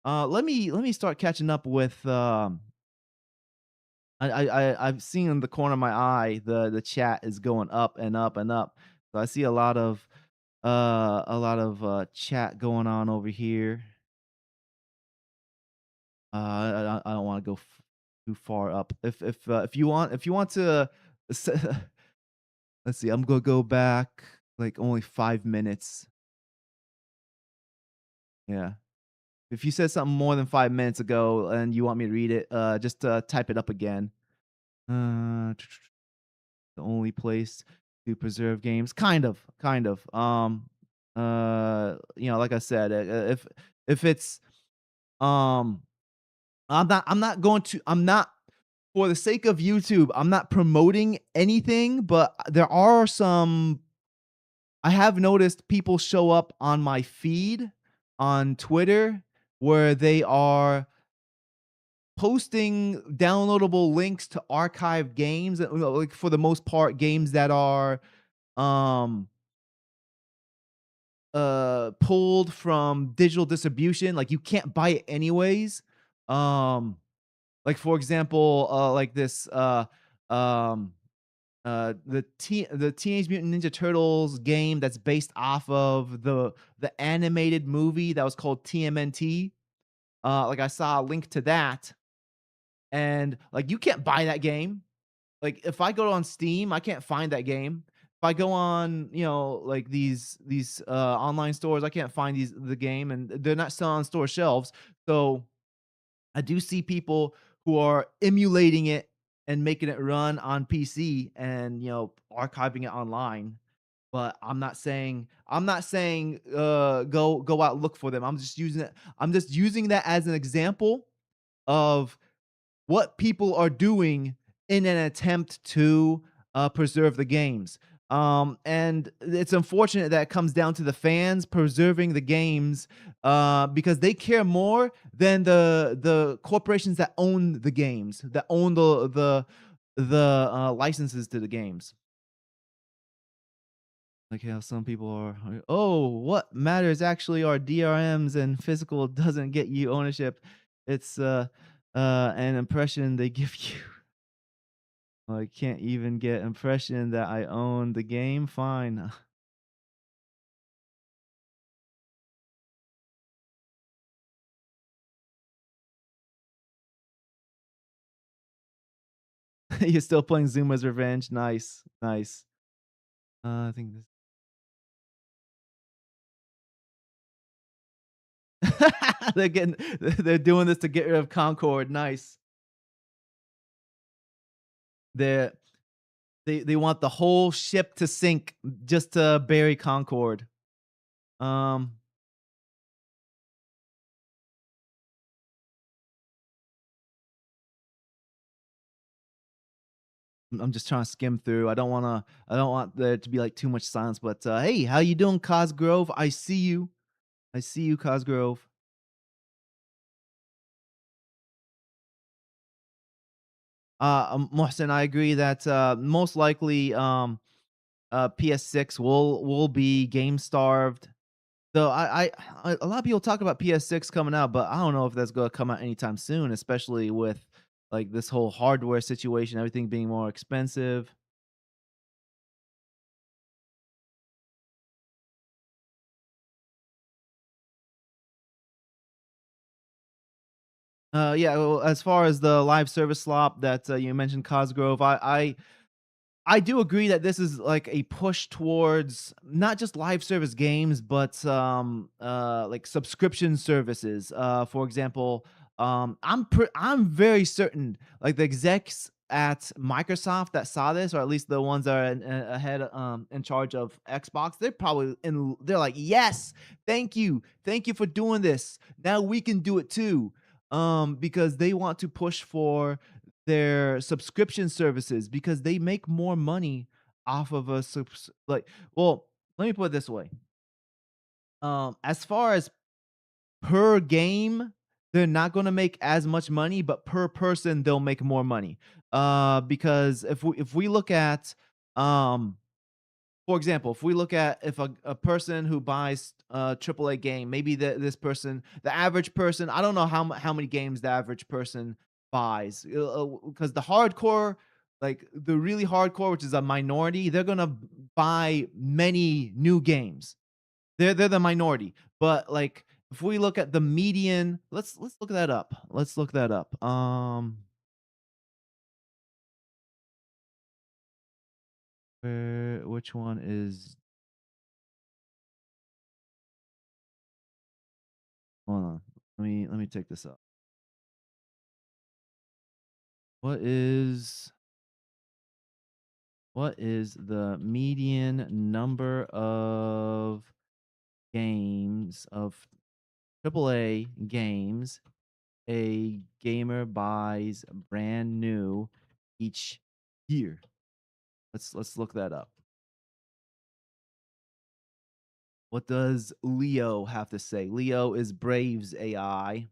Let me start catching up with I've seen in the corner of my eye the chat is going up and up and up. So I see a lot of chat going on over here. I don't want to go too far up. If you want to, s- let's see. I'm gonna go back like only 5 minutes. Yeah. If you said something more than 5 minutes ago and you want me to read it, just type it up again. Uh, the only place to preserve games, kind of. Like I said, if it's um I'm not for the sake of YouTube, I'm not promoting anything, but there are some I have noticed people show up on my feed on Twitter where they are posting downloadable links to archived games, like for the most part games that are um pulled from digital distribution, like you can't buy it anyways. Um Like, for example, like this, um, the Teenage Mutant Ninja Turtles game that's based off of the animated movie that was called TMNT. Like, I saw a link to that, and, like, you can't buy that game. Like, if I go on Steam, I can't find that game. If I go on, like, these online stores, I can't find the game, and they're not selling on store shelves. So I do see people who are emulating it and making it run on PC and, archiving it online. But I'm not saying go out and look for them. I'm just using that as an example of what people are doing in an attempt to preserve the games. And it's unfortunate that it comes down to the fans preserving the games, because they care more than the corporations that own the games, that own the licenses to the games. Like how some people are, like, oh, what matters actually are DRMs and physical doesn't get you ownership. It's an impression they give you. I can't even get impression that I own the game. Fine. You're still playing Zuma's Revenge. Nice, nice. I think this they're doing this to get rid of Concord. Nice. They're they want the whole ship to sink just to bury Concord. Um, I'm just trying to skim through. I don't want there to be like too much silence. But hey, how you doing, Cosgrove? I see you. I see you, Cosgrove. Mohsen, I agree that most likely PS6 will be game starved. So a lot of people talk about PS6 coming out, but I don't know if that's going to come out anytime soon, especially with like this whole hardware situation, everything being more expensive. Yeah, well, as far as the live service slop that you mentioned, Cosgrove, I do agree that this is like a push towards not just live service games, but like subscription services. For example, I'm very certain like the execs at Microsoft that saw this, or at least the ones that are ahead in charge of Xbox, they're like, yes, thank you for doing this. Now we can do it too, because they want to push for their subscription services because they make more money off of a like, well, let me put it this way. As far as per game, they're not going to make as much money, but per person they'll make more money. Because if we look at um for example, if we look at if a person who buys a AAA game, maybe this person, the average person, I don't know how many games the average person buys, because the hardcore, like the really hardcore, which is a minority, they're gonna buy many new games. They're the minority, but like if we look at the median, let's look that up. Let's look that up. Which one is? Hold on. Let me take this up. What is what is the median number of games of AAA games a gamer buys brand new each year? Let's look that up. What does Leo have to say? Leo is Brave's AI.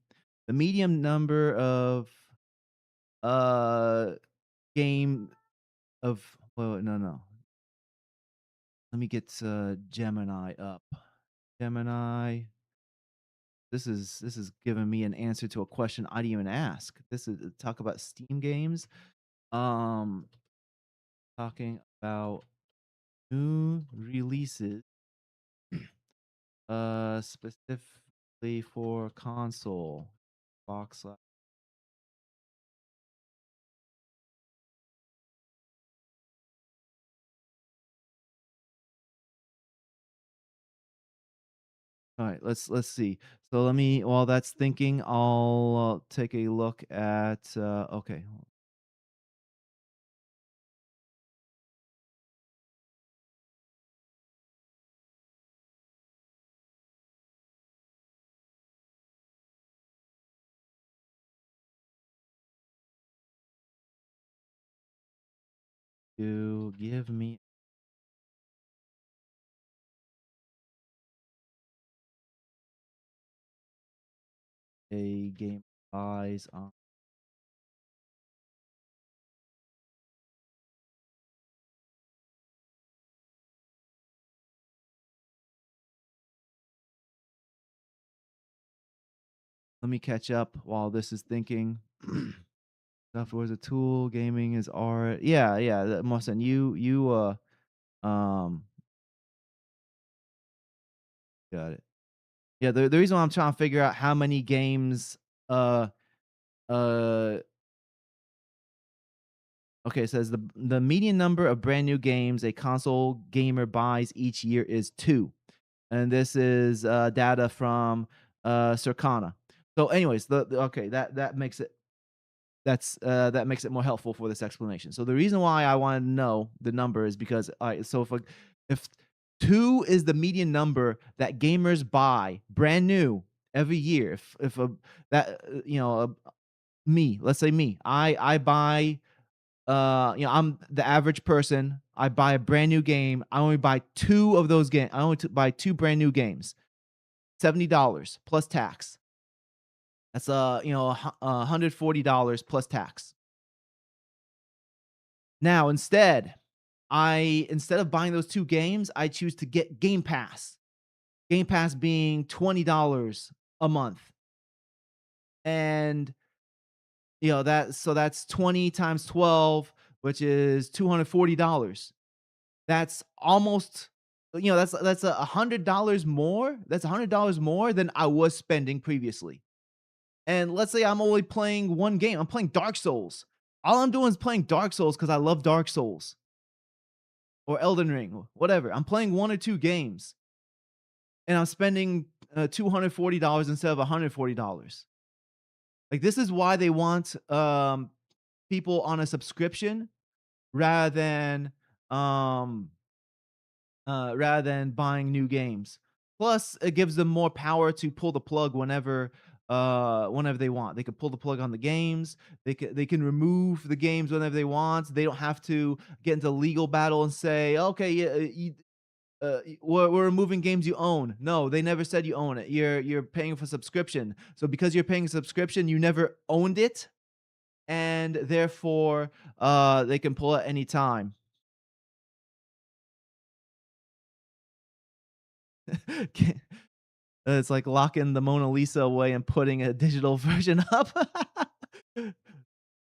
The median number of uh game of, well, no. Let me get Gemini up. Gemini. This is giving me an answer to a question I didn't even ask. This is talk about Steam games. Um, talking about new releases, specifically for console. Box. All right, let's see. So let me, while that's thinking, I'll take a look at. Okay, you give me. a game buys on. Let me catch up while this is thinking. Software is a tool, gaming is art. Yeah, yeah, that must and um got it. Yeah, the reason why I'm trying to figure out how many games uh uh okay, it says the median number of brand new games a console gamer buys each year is 2. And this is data from Circana. So anyways, okay, that makes it that makes it more helpful for this explanation. So the reason why I wanted to know the number is because so if 2 is the median number that gamers buy brand new every year, if a that me, let's say me, I buy I'm the average person. I buy a brand new game. I only buy 2 of those games. I only buy 2 brand new games. $70 plus tax. That's $140 plus tax. Now, instead of buying those 2 games, I choose to get Game Pass. Game Pass being $20 a month. And that's 20 times 12, which is $240. That's almost that's $100 more. That's $100 more than I was spending previously. And let's say I'm only playing one game. I'm playing Dark Souls. All I'm doing is playing Dark Souls because I love Dark Souls or Elden Ring, whatever. I'm playing 1 or 2 games and I'm spending $240 instead of $140. Like this is why they want people on a subscription rather than um rather than buying new games. Plus, it gives them more power to pull the plug whenever they want. They can pull the plug on the games. They can remove the games whenever they want. They don't have to get into legal battle and say, okay, yeah, we're removing games you own. No, they never said you own it. You're paying for subscription. So because you're paying a subscription, you never owned it, and therefore they can pull at any time. It's like locking the Mona Lisa away and putting a digital version up.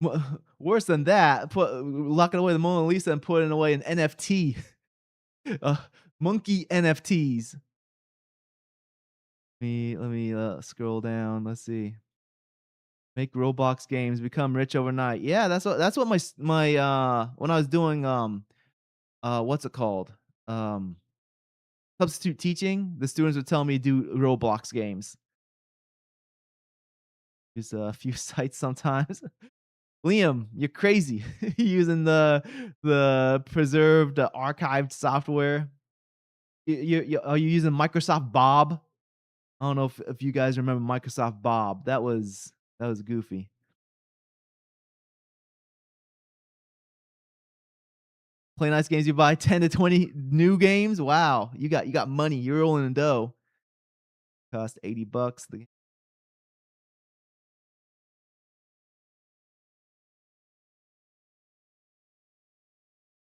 Wo Worse than that, locking away the Mona Lisa and putting away an NFT, uh, monkey NFTs. Let me scroll down, let's see. Make Roblox games become rich overnight. Yeah, that's what when I was doing, what's it called? Um, Substitute teaching, the students would tell me to do Roblox games. Use a few sites sometimes. Liam, you're crazy. Using the preserved, archived software. Are you using Microsoft Bob? I don't know if you guys remember Microsoft Bob. That was goofy. Play nice games, you buy 10 to 20 new games. Wow, you got money. You're rolling in dough. Cost $80.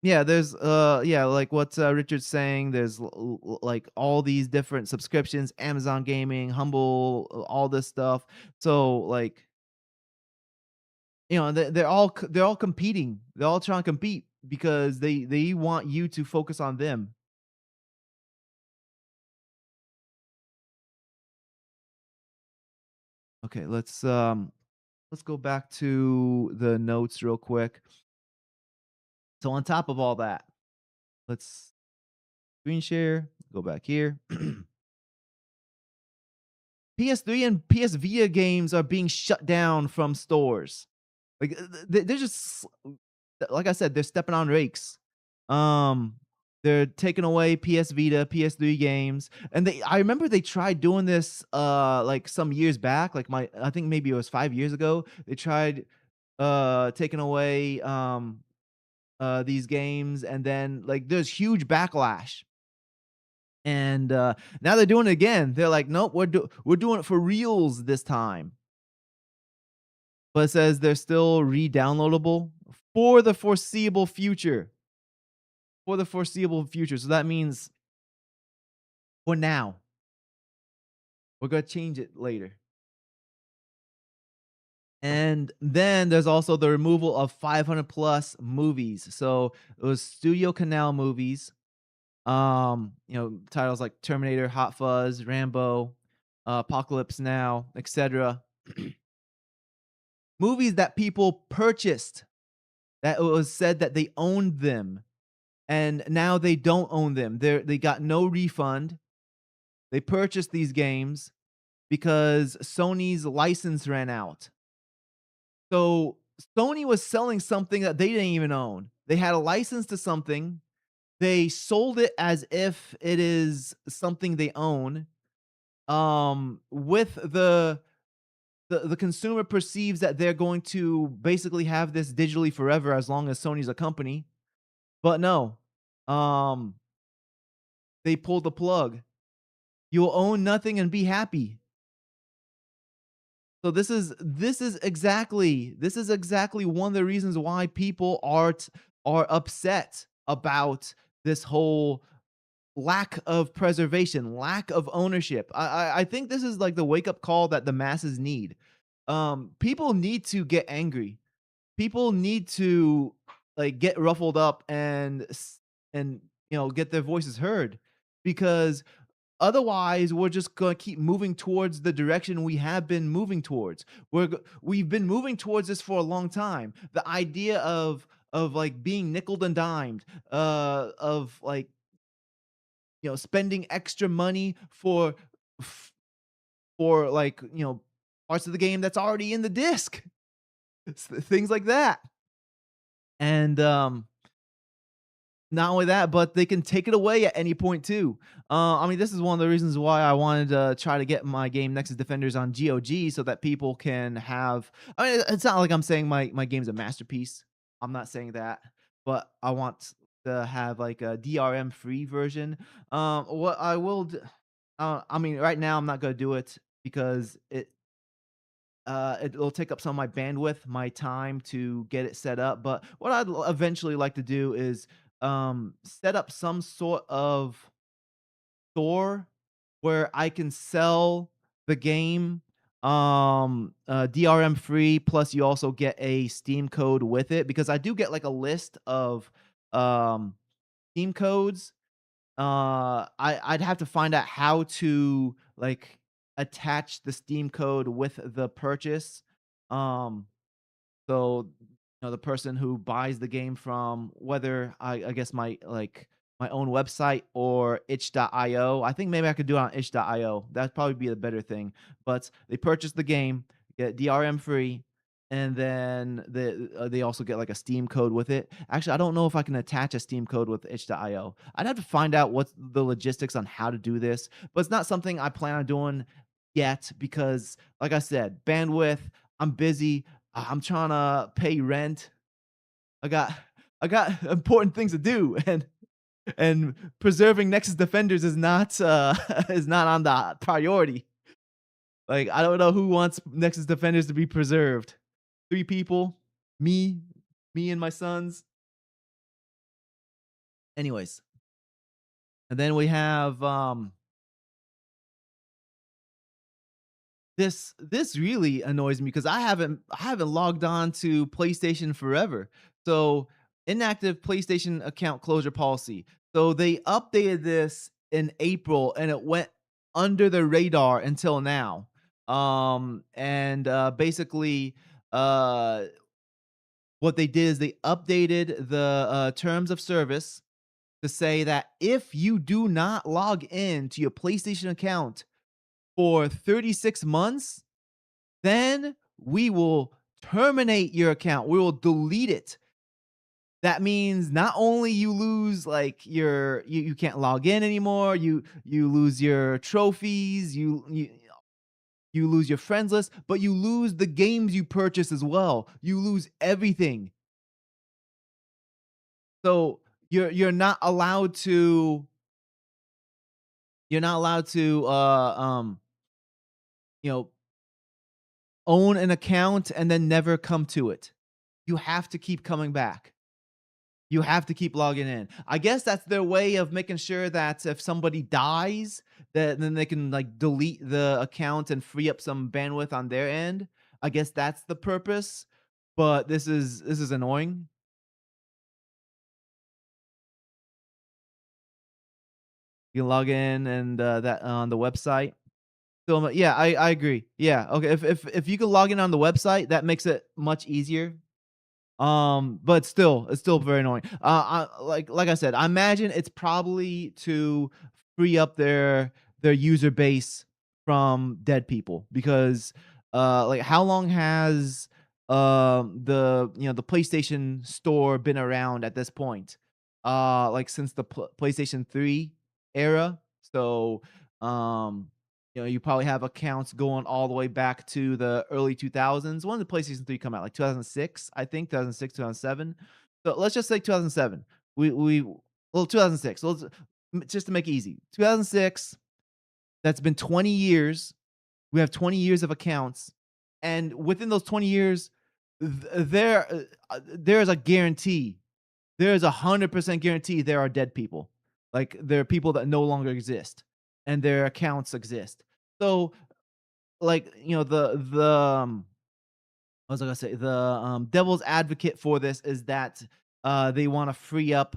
Yeah, there's yeah, like what Richard's saying. There's like all these different subscriptions, Amazon Gaming, Humble, all this stuff. So like they're all competing. They're all trying to compete because they want you to focus on them. Okay, let's go back to the notes real quick. So on top of all that, let's screen share, go back here. PS3 and PS Vita games are being shut down from stores. Like they're just like I said, they're stepping on rakes. Um, they're taking away PS Vita, PS3 games, and I remember they tried doing this like some years back, like I think maybe it was 5 years ago. They tried taking away these games, and then like there's huge backlash. And now they're doing it again. They're like, nope, we're doing it for reals this time. but it says they're still re-downloadable for the foreseeable future. For the foreseeable future. So that means for now. We're gonna change it later. And then there's also the removal of 500 plus movies. So it was Studio Canal movies. Titles like Terminator, Hot Fuzz, Rambo, Apocalypse Now, etc. Movies that people purchased, that it was said that they owned them, and now they don't own them. They got no refund. They purchased these games because Sony's license ran out. So Sony was selling something that they didn't even own. They had a license to something. They sold it as if it is something they own. With the consumer perceives that they're going to basically have this digitally forever as long as Sony's a company. But no. Um, they pulled the plug. You'll own nothing and be happy. So this is exactly one of the reasons why people are upset about this whole lack of preservation, lack of ownership. I think this is like the wake up call that the masses need. People need to get angry. People need to like get ruffled up and get their voices heard, because otherwise, we're just gonna keep moving towards the direction we have been moving towards. We've been moving towards this for a long time. The idea of like being nickel and dimed, of like spending extra money f- for like parts of the game that's already in the disc, things like that. And not only that, but they can take it away at any point too. I mean, this is one of the reasons why I wanted to try to get my game Nexus Defenders on GOG so that people can have. I mean, it's not like I'm saying my game's a masterpiece. I'm not saying that, but I want to have like a DRM free version. What I will, I mean, right now I'm not gonna do it because it'll take up some of my bandwidth, my time to get it set up. But what I'd eventually like to do is set up some sort of store where I can sell the game DRM free, plus you also get a Steam code with it, because I do get like a list of um Steam codes. I'd have to find out how to like attach the Steam code with the purchase. Um, so, the person who buys the game from, whether I guess my own website or itch.io. I think maybe I could do it on itch.io. That'd probably be the better thing. But they purchase the game, get DRM free, and then they also get like a Steam code with it. Actually, I don't know if I can attach a Steam code with itch.io. I'd have to find out what's the logistics on how to do this, but it's not something I plan on doing yet because, like I said, bandwidth. I'm busy. I'm trying to pay rent. I got I got important things to do, and preserving Nexus Defenders is not is not on the priority. Like, I don't know who wants Nexus Defenders to be preserved. 3 people, me, me and my sons. Anyways, and then we have this really annoys me because I haven't logged on to PlayStation forever. So, inactive PlayStation account closure policy. So they updated this in April and it went under the radar until now. And basically uh what they did is they updated the terms of service to say that if you do not log in to your PlayStation account for 36 months, then we will terminate your account. We will delete it. That means not only you lose like you can't log in anymore, you lose your trophies, you lose your friends list, but you lose the games you purchase as well. You lose everything. So you're not allowed to you're not allowed to you know own an account and then never come to it. You have to keep coming back. You have to keep logging in. I guess that's their way of making sure that if somebody dies, that then they can like delete the account and free up some bandwidth on their end. I guess that's the purpose. But this is annoying. You can log in and that on the website. So yeah, I agree. Yeah, okay. If you can log in on the website, that makes it much easier. But still, it's still very annoying. Like I said, I imagine it's probably to free up their user base from dead people because like how long has the the PlayStation store been around at this point? Like since the PlayStation 3 era. So um you probably have accounts going all the way back to the early 2000s. When did the PlayStation 3 come out? Like 2006, I think 2006, 2007. So let's just say 2007. Well 2006. Let's just to make it easy. 2006, that's been 20 years. We have 20 years of accounts and within those 20 years there's a guarantee. There is 100% guarantee there are dead people. Like there are people that no longer exist and their accounts exist. So like what was I gonna say? The devil's advocate for this is that they want to free up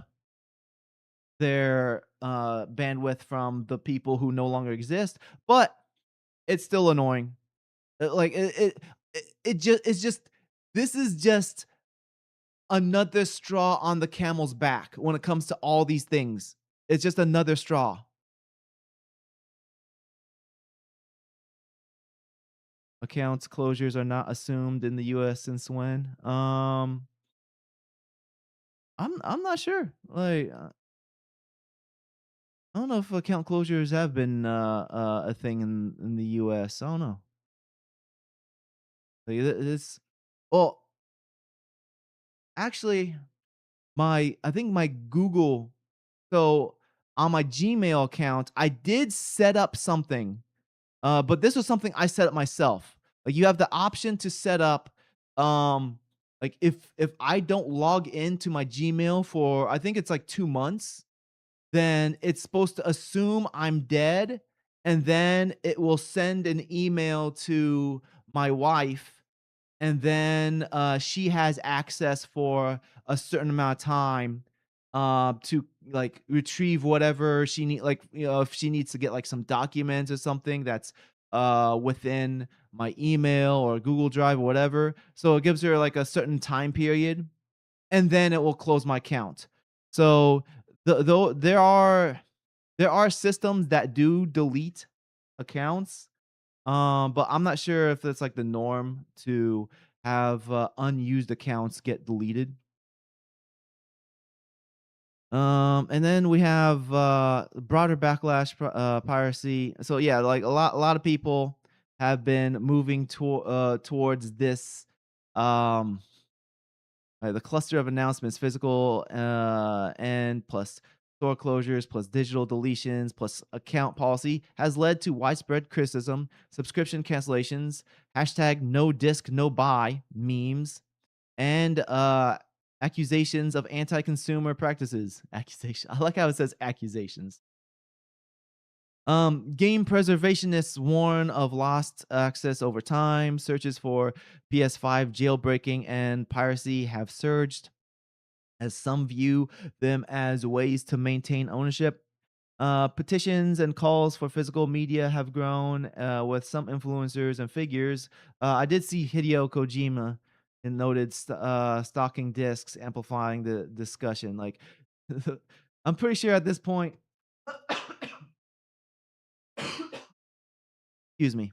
their bandwidth from the people who no longer exist, but it's still annoying. Like it's just this is just another straw on the camel's back when it comes to all these things. It's just another straw. Accounts closures are not assumed in the US since when? I'm not sure. Like I don't know if account closures have been a thing in the US. I don't know. Like it's well, actually my I think my Google so on my Gmail account, I did set up something. But this was something I set up myself. Like you have the option to set up like if I don't log into my Gmail for I think it's like 2 months, then it's supposed to assume I'm dead and then it will send an email to my wife and then she has access for a certain amount of time to like retrieve whatever she need like if she needs to get like some documents or something that's within my email or Google Drive or whatever. So it gives her like a certain time period and then it will close my account. So though there are systems that do delete accounts, but I'm not sure if it's like the norm to have unused accounts get deleted. And then we have broader backlash, piracy. So yeah, like a lot of people have been moving towards this um the cluster of announcements, physical and plus store closures, plus digital deletions, plus account policy has led to widespread criticism, subscription cancellations, hashtag no disc, no buy memes, and accusations of anti-consumer practices. Accusation. I like how it says accusations. Game preservationists warn of lost access over time. Searches for PS5 jailbreaking and piracy have surged as some view them as ways to maintain ownership. Petitions and calls for physical media have grown with some influencers and figures. I did see Hideo Kojima and noted stocking discs, amplifying the discussion. Like, I'm pretty sure at this point, excuse me.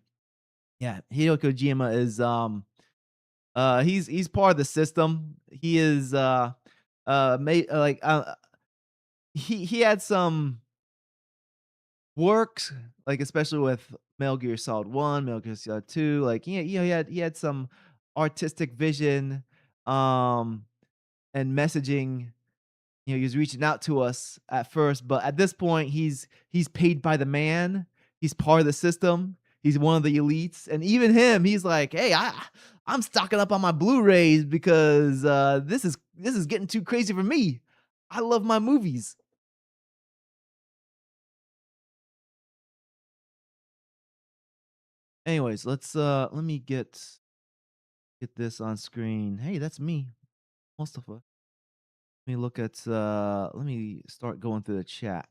Yeah, Hideo Kojima is he's part of the system. He is made like he had some works, like, especially with Metal Gear Solid 1, Metal Gear Solid 2, like, he had some artistic vision, um, and messaging. He was reaching out to us at first, but at this point, he's paid by the man. He's part of the system. He's one of the elites, and even him, he's like, "Hey, I'm stocking up on my Blu-rays because this is getting too crazy for me. I love my movies." Anyways, let me get this on screen. Hey, that's me, Mustafa. Let me start going through the chat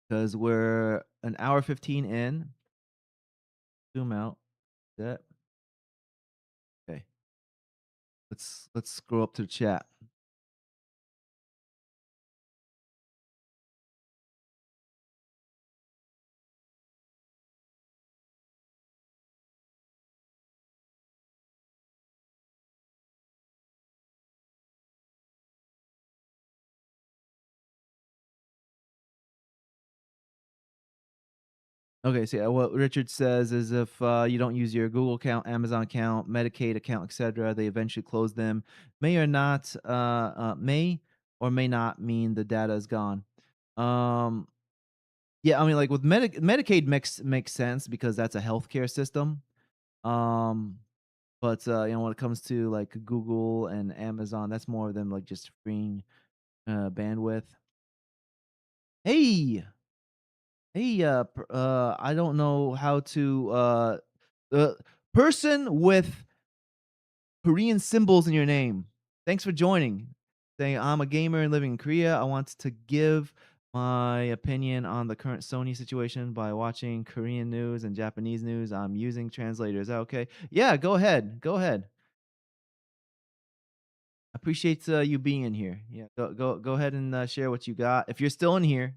because we're an hour 15 in. Zoom out. That okay. Let's scroll up to the chat. Okay, so yeah, what Richard says is if you don't use your Google account, Amazon account, Medicaid account, etc., they eventually close them. May or not, may or may not mean the data is gone. Um, yeah, I mean, like with Medicaid makes sense because that's a healthcare system. Um, but when it comes to like Google and Amazon, that's more of them like just freeing bandwidth. Hey, hey, I don't know how to the person with Korean symbols in your name. Thanks for joining. Saying I'm a gamer and living in Korea. I want to give my opinion on the current Sony situation by watching Korean news and Japanese news. I'm using translators. Okay. Yeah, go ahead. Go ahead. I appreciate you being in here. Yeah, go ahead and share what you got. If you're still in here,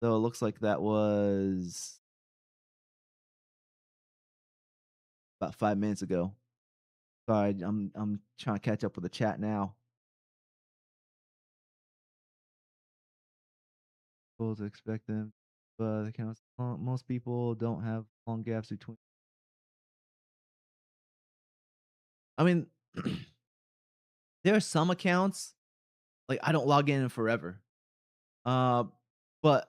though, it looks like that was about 5 minutes ago. Sorry, I'm trying to catch up with the chat now. People to expect them, but accounts. Most people don't have long gaps between. I mean, there are some accounts like I don't log in forever. Uh, but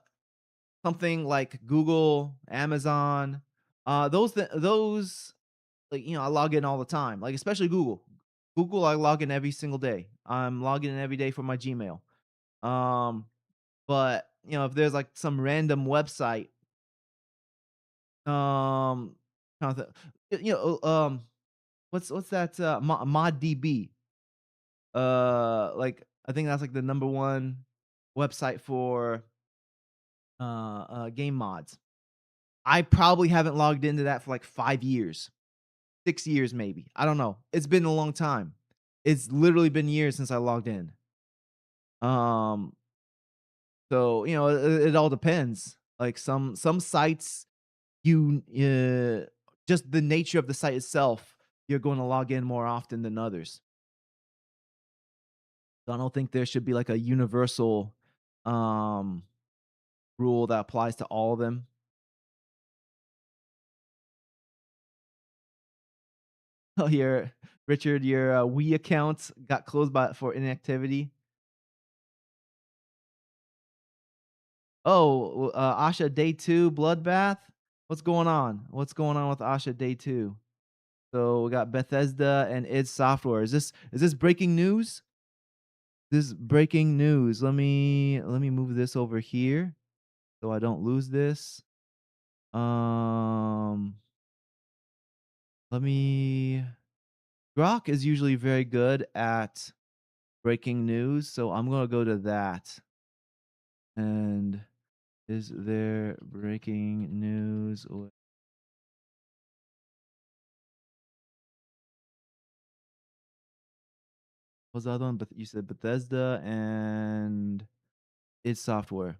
something like Google, Amazon, those like I log in all the time. Like especially Google. Google, I log in every single day. I'm logging in every day for my Gmail. Um, but if there's like some random website, trying to what's that ModDB? Like I think that's like the number one website for game mods. I probably haven't logged into that for like 5 years, 6 years maybe. I don't know. It's been a long time. It's literally been years since I logged in. Um, so it all depends. Like some sites, you just the nature of the site itself, you're going to log in more often than others. So I don't think there should be like a universal um rule that applies to all of them. Oh, your Richard, your Wii account got closed for inactivity. Oh, Asha Day 2 Bloodbath? What's going on? What's going on with Asha Day 2? So we got Bethesda and id Software. Is this breaking news? This is breaking news. Let me move this over here so I don't lose this. Um let me Grok is usually very good at breaking news, so I'm going to go to that. And is there breaking news? Was the other one? But you said Bethesda and id Software.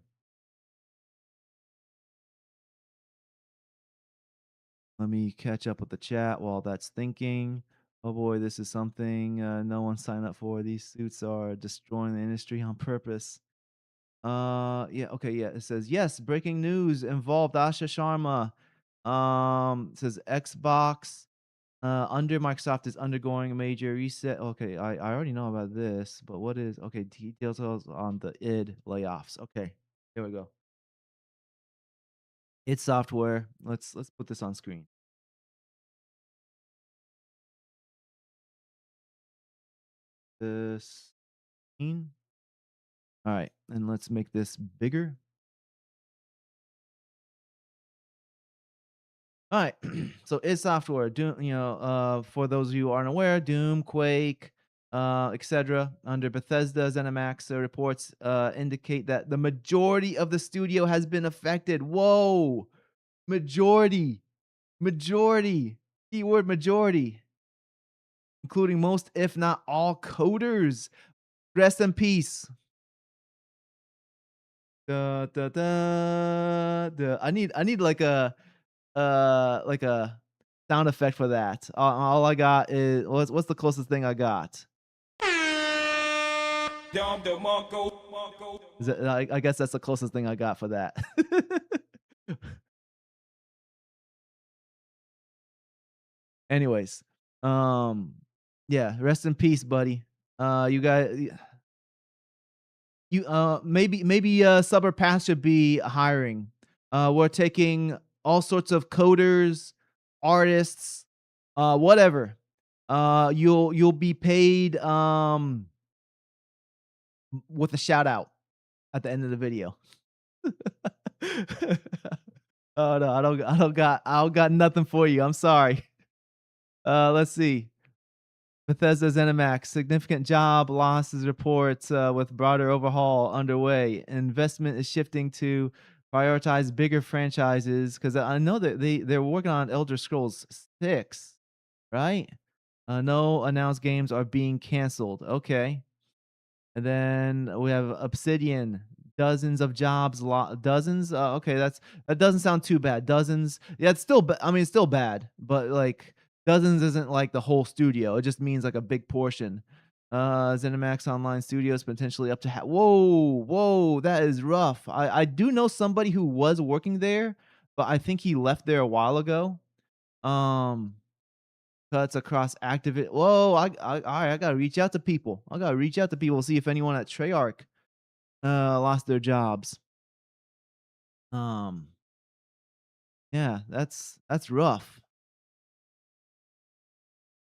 Let me catch up with the chat while that's thinking. Oh boy, this is something no one signed up for. These suits are destroying the industry on purpose. Yeah, okay, yeah. It says yes. Breaking news involved Asha Sharma. It says Xbox under Microsoft is undergoing a major reset. Okay, I already know about this, but what is okay? Details on the id layoffs. Okay, here we go. It's software. Let's put this on screen. This screen. All right, and let's make this bigger. All right. So id Software, Doom, for those of you who aren't aware, Doom, Quake, etc. Under Bethesda, ZeniMax reports indicate that the majority of the studio has been affected. Whoa, majority, majority, keyword majority, including most, if not all, coders. Rest in peace. Da, da, da, da. I need like a sound effect for that. All I got is what's the closest thing I got? Is it, I guess that's the closest thing I got for that. Anyways, um, yeah, rest in peace, buddy. You guys, maybe Summer Pass should be hiring. We're taking all sorts of coders, artists, whatever. You'll be paid with a shout out at the end of the video. Oh no, I don't got nothing for you. I'm sorry. Let's see. Bethesda ZeniMax, significant job losses reports with broader overhaul underway. Investment is shifting to prioritize bigger franchises because I know that they're working on Elder Scrolls 6, right? No announced games are being canceled. Okay. And then we have Obsidian, dozens of jobs, dozens. Okay, that doesn't sound too bad. Dozens, yeah, it's still. I mean, it's still bad, but like dozens isn't like the whole studio. It just means like a big portion. ZeniMax Online Studios potentially up to whoa, that is rough. I do know somebody who was working there, but I think he left there a while ago. Um, Cuts across activate. Whoa, all right, I gotta reach out to people. I gotta reach out to people, see if anyone at Treyarch lost their jobs. Um, yeah, that's rough.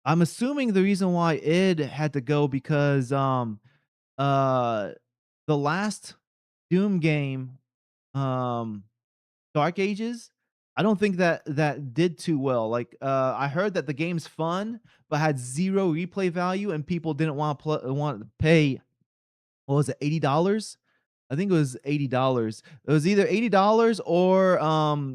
I'm assuming the reason why id had to go because uh the last Doom game, um Dark Ages, I don't think that did too well. Like I heard that the game's fun but had zero replay value and people didn't want to pay, what was it, $80? I think it was $80. It was either $80 or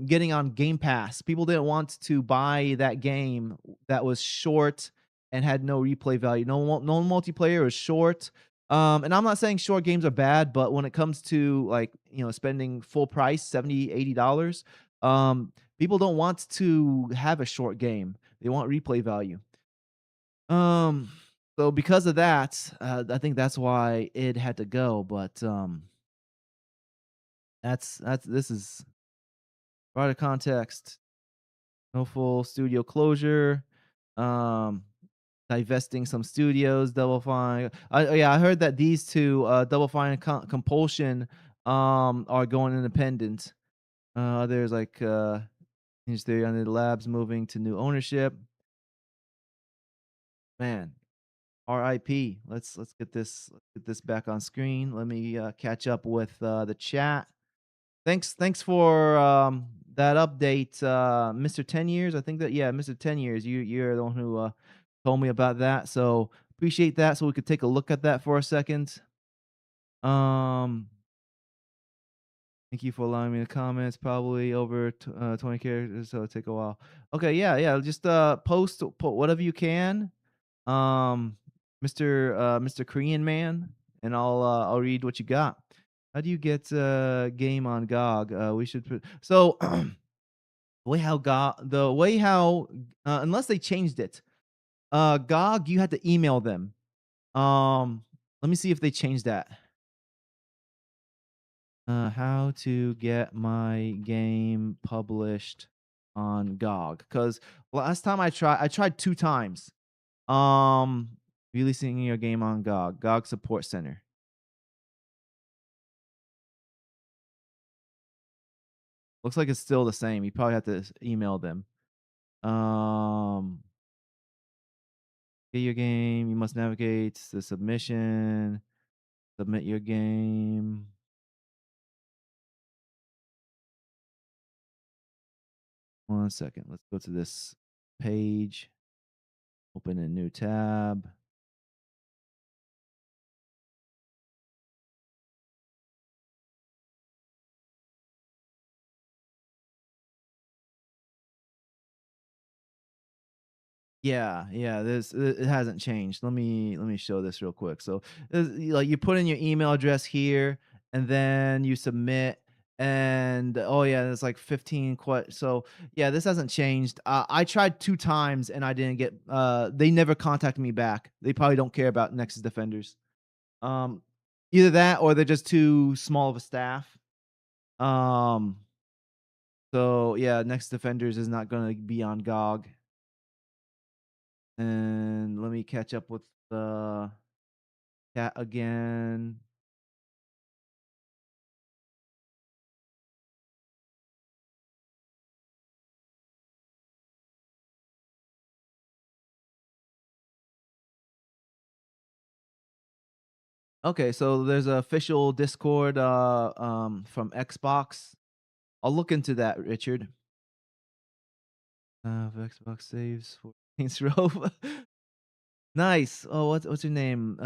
getting on Game Pass. People didn't want to buy that game that was short and had no replay value. No multiplayer was short. And I'm not saying short games are bad, but when it comes to like, spending full price, 70, $80, people don't want to have a short game. They want replay value. Um, so because of that, I think that's why it had to go. But that's this is broader context. No full studio closure. Um, Divesting some studios. Double Fine. Yeah, I heard that these two, Double Fine and Compulsion, are going independent. There's like Ninja Theory on the labs moving to new ownership. Man, RIP. Let's get this back on screen. Let me catch up with the chat. Thanks for that update, Mr. 10 years. I think that, yeah, Mr. 10 years. You're the one who told me about that. So appreciate that. So we could take a look at that for a second. Um, Thank you for allowing me to comment. It's probably over 20 characters, so it'll take a while. Okay, yeah. Just put whatever you can, um, Mr. Korean man, and I'll read what you got. How do you get game on GOG? We should put so the way how unless they changed it, GOG, you had to email them. Let me see if they changed that. How to get my game published on GOG? Because last time I tried 2 times. Um, Releasing your game on GOG Support Center. Looks like it's still the same. You probably have to email them. Um, get your game. You must navigate the submission. Submit your game. One second. Let's go to this page. Open a new tab. Yeah, yeah, this it hasn't changed. Let me show this real quick. So, like you put in your email address here, and then you submit, and oh yeah, there's like 15 so yeah, this hasn't changed. I tried 2 times and I didn't get. They never contacted me back. They probably don't care about Nexus Defenders. Um, Either that or they're just too small of a staff. Um, so yeah, Nexus Defenders is not gonna be on GOG. And let me catch up with the chat again. Okay, so there's an official Discord from Xbox. I'll look into that, Richard. Xbox saves for Saints Row. Nice. Oh, what's your name?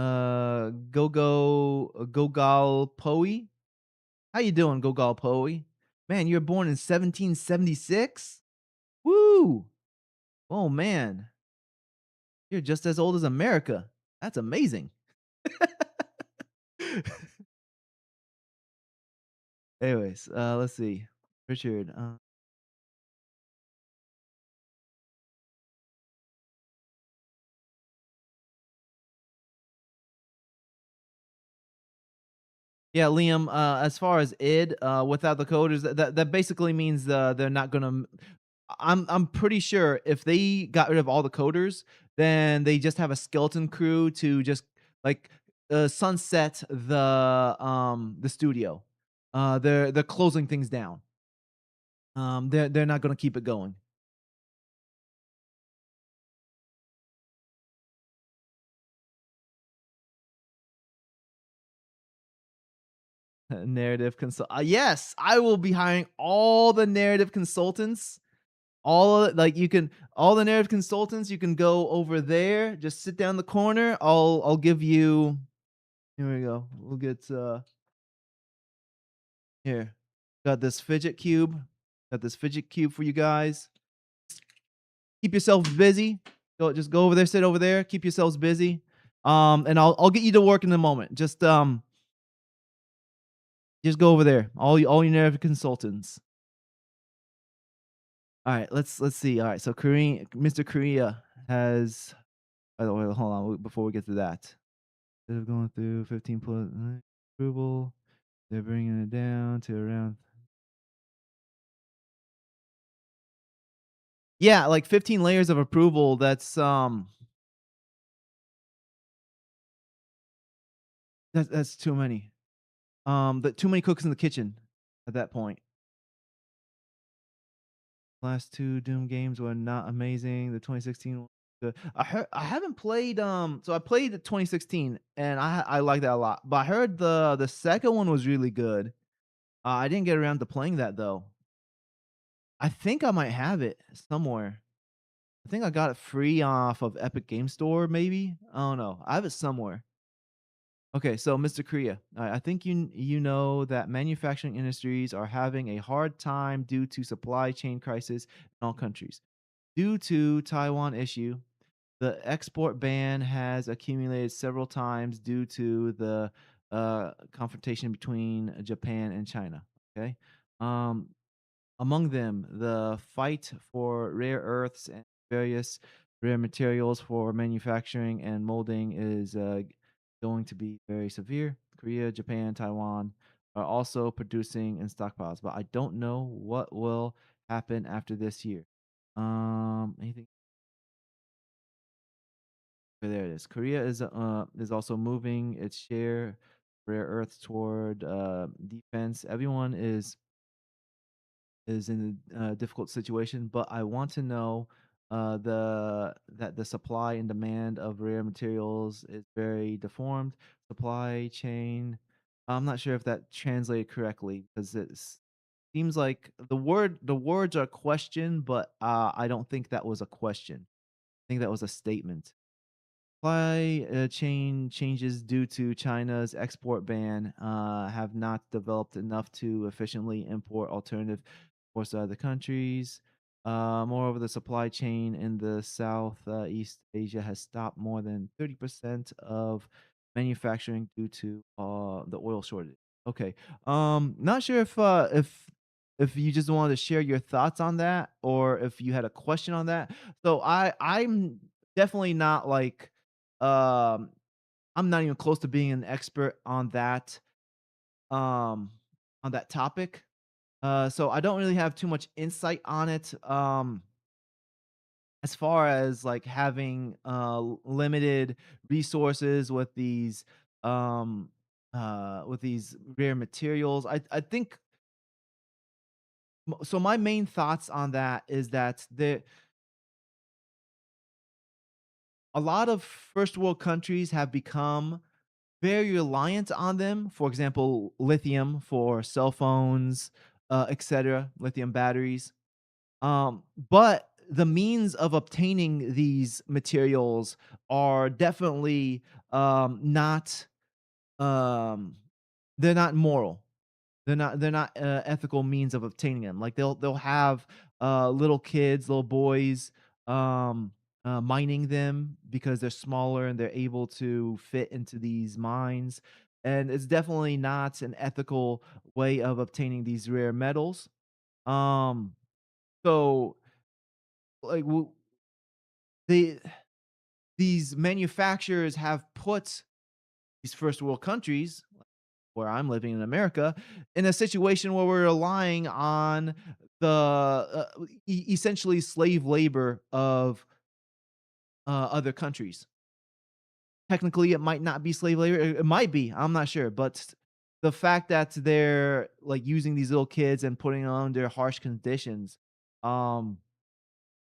Gogal Poe. How you doing, Gogal Poe? Man, you were born in 1776. Woo! Oh man, you're just as old as America. That's amazing. Anyways, let's see. Richard, yeah, Liam, as far as id, without the coders, that basically means, they're not gonna I'm pretty sure if they got rid of all the coders, then they just have a skeleton crew to just, like, sunset the studio. They're closing things down. They're not gonna keep it going. Narrative consult yes, I will be hiring all the narrative consultants. All of it, like you can all the narrative consultants, you can go over there, just sit down in the corner. I'll give you here we go. We'll get here. Got this fidget cube. Got this fidget cube for you guys. Keep yourselves busy. Just go over there, sit over there, keep yourselves busy. And I'll get you to work in a moment. Just go over there. All your narrative consultants. All right, let's see. All right, so Korean Mr. Korea has by the way, hold on before we get to that. Instead of going through 15 plus approval, they're bringing it down to around yeah, like 15 layers of approval. That's too many. That too many cooks in the kitchen at that point. Last two Doom games were not amazing. The 2016 one was good. I haven't played so I played the 2016 and I like that a lot. But I heard the second one was really good. I didn't get around to playing that though. I think I might have it somewhere. I think I got it free off of Epic Game Store, maybe. I don't know. I have it somewhere. Okay, so Mr. Korea, I think you know that manufacturing industries are having a hard time due to supply chain crisis in all countries. Due to Taiwan issue, the export ban has accumulated several times due to the confrontation between Japan and China. Okay, um, among them, the fight for rare earths and various rare materials for manufacturing and molding is going to be very severe. Korea, Japan, Taiwan are also producing in stockpiles, but I don't know what will happen after this year. Anything? There it is. Korea is also moving its share rare earths toward defense. Everyone is is in a difficult situation, but I want to know the supply and demand of rare materials is very deformed. Supply chain. I'm not sure if that translated correctly because it seems like the words are question, but I don't think that was a question. I think that was a statement. Supply chain changes due to China's export ban have not developed enough to efficiently import alternative imports to other countries. Moreover, the supply chain in the Southeast Asia has stopped more than 30% of manufacturing due to the oil shortage. Okay, not sure if you just wanted to share your thoughts on that or if you had a question on that. So I'm definitely not like um, I'm not even close to being an expert um, on that topic. So I don't really have too much insight on it. As far as like having limited resources with these rare materials, I think so. My main thoughts on that is that a lot of first world countries have become very reliant on them. For example, lithium for cell phones, etc., lithium batteries. But the means of obtaining these materials are definitely not um, they're not moral. They're not ethical means of obtaining them. Like they'll have little kids, little boys, um, mining them because they're smaller and they're able to fit into these mines. And it's definitely not an ethical way of obtaining these rare metals. Um, so like they these manufacturers have put these first world countries where I'm living in America, in a situation where we're relying on the essentially slave labor of other countries. Technically, it might not be slave labor. It might be. I'm not sure, but the fact that they're like using these little kids and putting them under harsh conditions, um,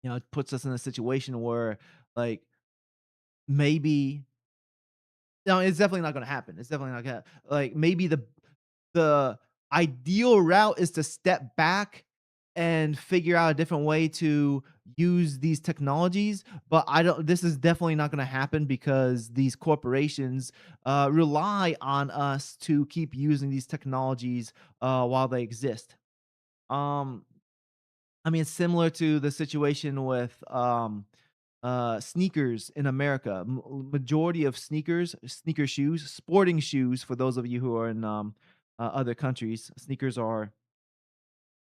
it puts us in a situation where like maybe no, it's definitely not gonna happen. It's definitely not gonna like, maybe the ideal route is to step back and figure out a different way to use these technologies, but I don't this is definitely not gonna happen because these corporations, rely on us to keep using these technologies, while they exist. Um, I mean, it's similar to the situation with, sneakers in America. Majority of sneaker shoes, sporting shoes. For those of you who are in other countries, sneakers are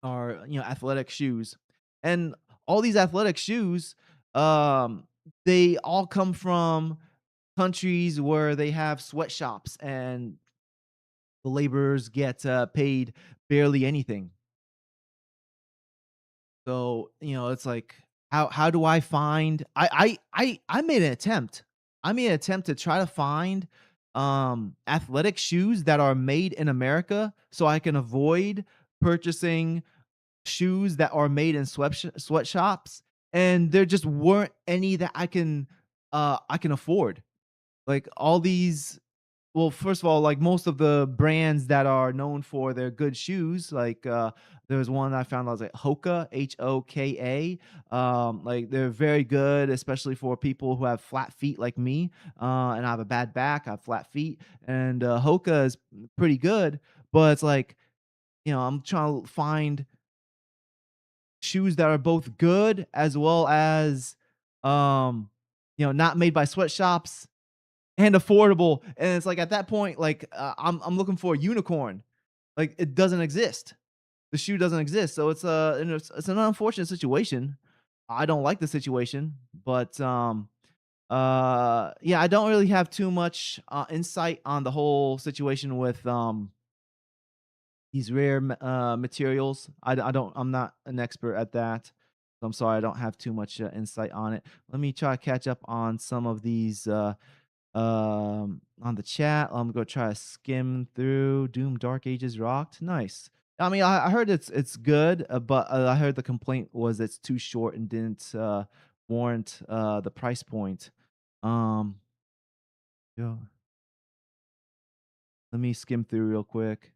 athletic shoes, and all these athletic shoes, um, they all come from countries where they have sweatshops and the laborers get paid barely anything. So, it's like, how do I find I made an attempt. I made an attempt to try to find, athletic shoes that are made in America so I can avoid purchasing shoes that are made in sweatshops, and there just weren't any that I can afford. Like, all these well, first of all, like most of the brands that are known for their good shoes, like there was one I found that was like Hoka, Hoka. Like they're very good, especially for people who have flat feet like me. And I have a bad back, I have flat feet, and Hoka is pretty good. But it's like I'm trying to find shoes that are both good as well as um, not made by sweatshops and affordable, and it's like at that point, like, I'm looking for a unicorn. Like, it doesn't exist. The shoe doesn't exist, so it's an unfortunate situation. I don't like the situation, but, yeah, I don't really have too much, insight on the whole situation with, these rare materials. I'm not an expert at that, so I'm sorry, I don't have too much, insight on it. Let me try to catch up on some of these, on the chat. I'm gonna try to skim through. Doom Dark Ages rocked. Nice. I mean, I heard it's good, but I heard the complaint was it's too short and didn't warrant the price point. Um, yeah, let me skim through real quick.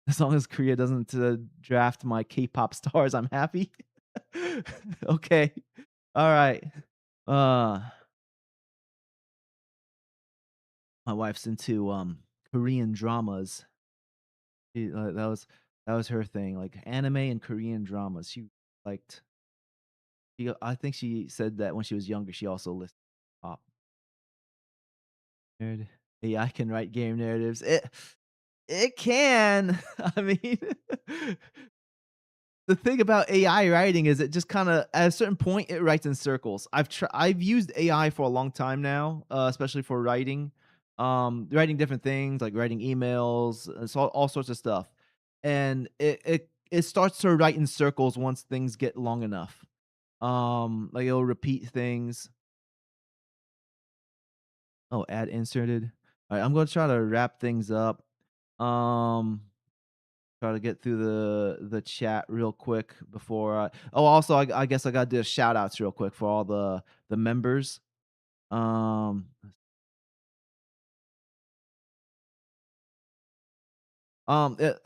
As long as Korea doesn't draft my K-pop stars, I'm happy. Okay, all right. Uh, my wife's into Korean dramas. That was her thing, like anime and Korean dramas. She liked. I think she said that when she was younger, she also listened to pop. Nerd. AI can write game narratives. It can. I mean, the thing about AI writing is it just kinda at a certain point, it writes in circles. I've used AI for a long time now, especially for writing, writing different things, like writing emails, so all sorts of stuff, and it starts to write in circles once things get long enough. Like, it'll repeat things. Oh, add inserted. Alright, I'm gonna try to wrap things up. Um Try to get through the chat real quick before also, I guess I gotta do shout outs real quick for all the members. Um, it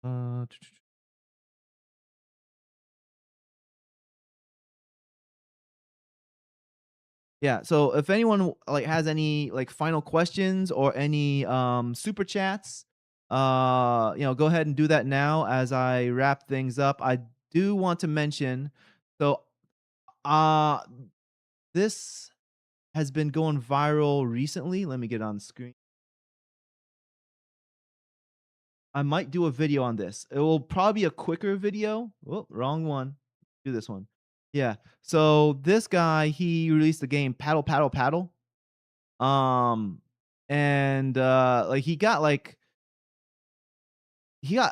uh, yeah, so if anyone, like, has any, like, final questions or any, super chats, go ahead and do that now as I wrap things up. I do want to mention, so, uh, this has been going viral recently. Let me get on the screen. I might do a video on this. It will probably be a quicker video. Oh, wrong one. Do this one. Yeah. So this guy, he released the game Paddle Paddle Paddle. Um and like he got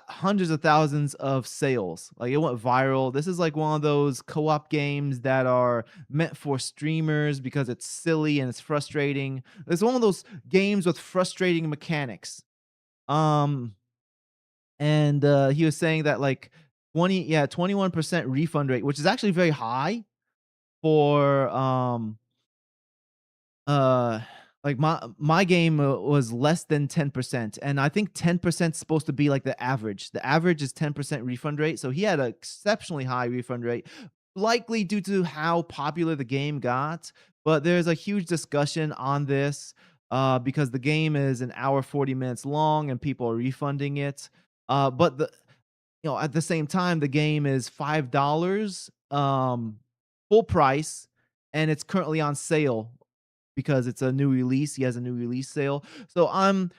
hundreds of thousands of sales. Like it went viral. This is like one of those co-op games that are meant for streamers because it's silly and it's frustrating. It's one of those games with frustrating mechanics. Um And, he was saying that, like, 21% refund rate, which is actually very high for, uh, like, my game, was less than 10%, and I think 10% is supposed to be, like, the average. The average is 10% refund rate, so he had an exceptionally high refund rate, likely due to how popular the game got, but there's a huge discussion on this, because the game is an hour, 40 minutes long, and people are refunding it, but at the same time, the game is $5, full price, and it's currently on sale because it's a new release. He has a new release sale. So I'm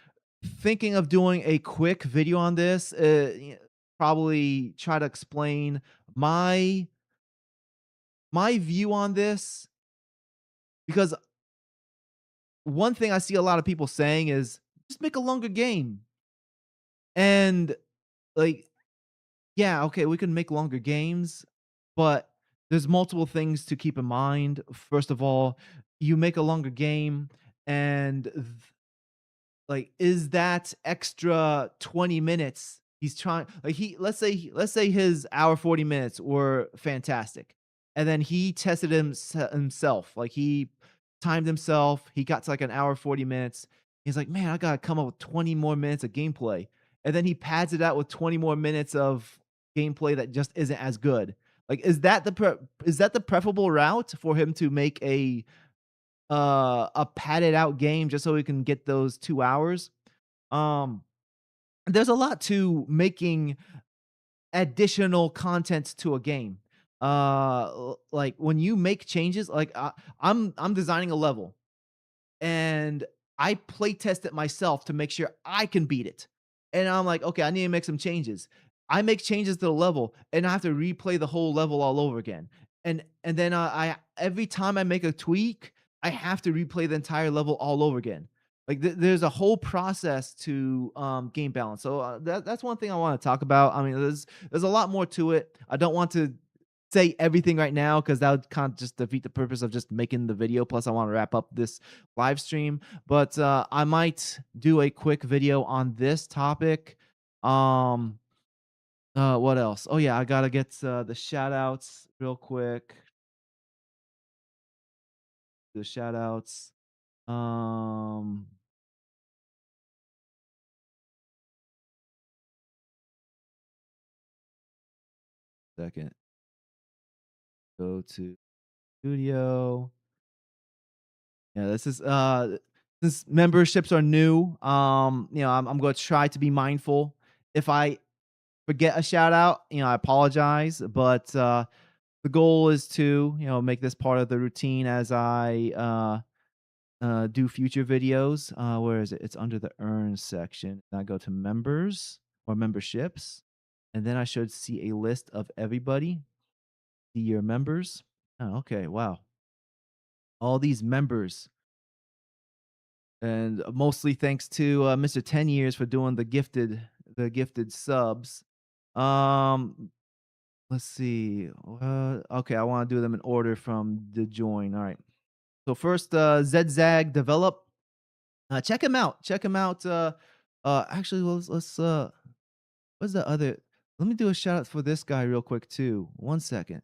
thinking of doing a quick video on this. Probably try to explain my my view on this because one thing I see a lot of people saying is just make a longer game. And like yeah, okay, we can make longer games, but there's multiple things to keep in mind. First of all, you make a longer game and like is that extra 20 minutes he's trying like he let's say his hour 40 minutes were fantastic. And then he tested himself. Like he timed himself. He got to like an hour 40 minutes. He's like, "Man, I got to come up with 20 more minutes of gameplay." And then he pads it out with 20 more minutes of gameplay that just isn't as good. Like is that the preferable route for him to make a padded out game just so we can get those 2 hours. Um, there's a lot to making additional content to a game. Like when you make changes, like I'm designing a level and I play test it myself to make sure I can beat it. And I'm like, okay, I need to make some changes. I make changes to the level, and I have to replay the whole level all over again. And then I every time I make a tweak, I have to replay the entire level all over again. Like there's a whole process to game balance. So that's one thing I want to talk about. I mean, there's a lot more to it. I don't want to say everything right now because that would kind of just defeat the purpose of just making the video. Plus, I want to wrap up this live stream. But I might do a quick video on this topic. Um, what else? Oh yeah, I gotta get the shout outs real quick. The shout outs. Um, second. Go to studio. Yeah, this is since memberships are new, I'm gonna try to be mindful. If I forget a shout out, I apologize, but the goal is to, make this part of the routine as I do future videos. Where is it? It's under the earn section. I go to members or memberships, and then I should see a list of everybody. See your members. Oh, okay. Wow. All these members. And mostly thanks to Mr. 10 Years for doing the gifted subs. Um, let's see. Okay, I want to do them in order from the join. All right. So first, Zedzag Develop. Check him out. Check him out. Actually, let's. What's the other? Let me do a shout out for this guy real quick too. 1 second.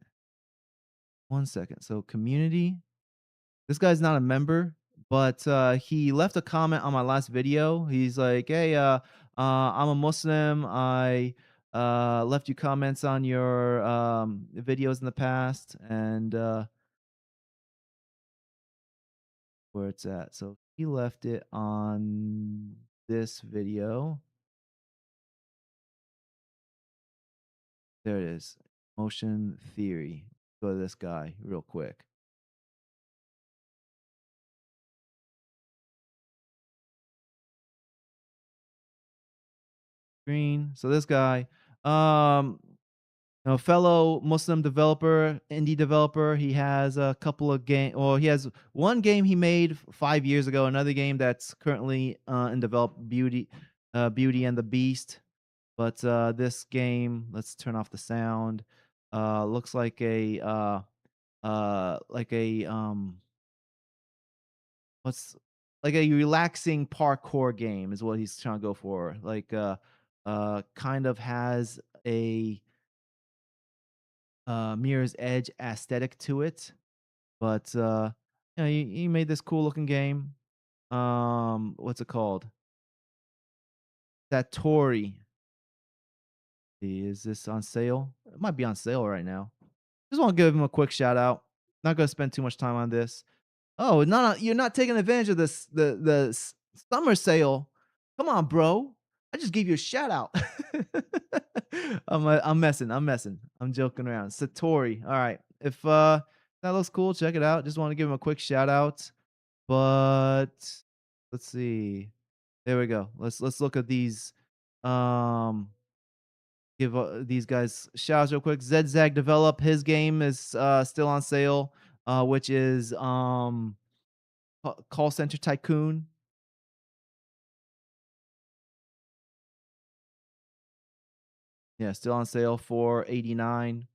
1 second. So community. This guy's not a member, but he left a comment on my last video. He's like, "Hey, I'm a Muslim. I left you comments on your videos in the past, and where it's at." So he left it on this video. There it is. Motion theory. Go to this guy real quick. Green. So this guy. Um, fellow Muslim developer, indie developer. He has a couple of game. Well, he has one game he made 5 years ago. Another game that's currently in develop. Beauty and the Beast. But this game, let's turn off the sound. Looks like a what's like a relaxing parkour game is what he's trying to go for. Like kind of has a Mirror's Edge aesthetic to it, but he made this cool looking game. What's it called? Satori. Is this on sale? It might be on sale right now. Just want to give him a quick shout out. Not gonna spend too much time on this. Oh, no, you're not taking advantage of this the summer sale. Come on, bro. I just gave you a shout out. I'm messing. I'm messing. I'm joking around. Satori. All right. If that looks cool, check it out. Just want to give him a quick shout out. But let's see. There we go. Let's look at these. Um, give these guys shouts real quick. Zedzag Develop. His game is still on sale, which is Call Center Tycoon. Yeah, still on sale for 89.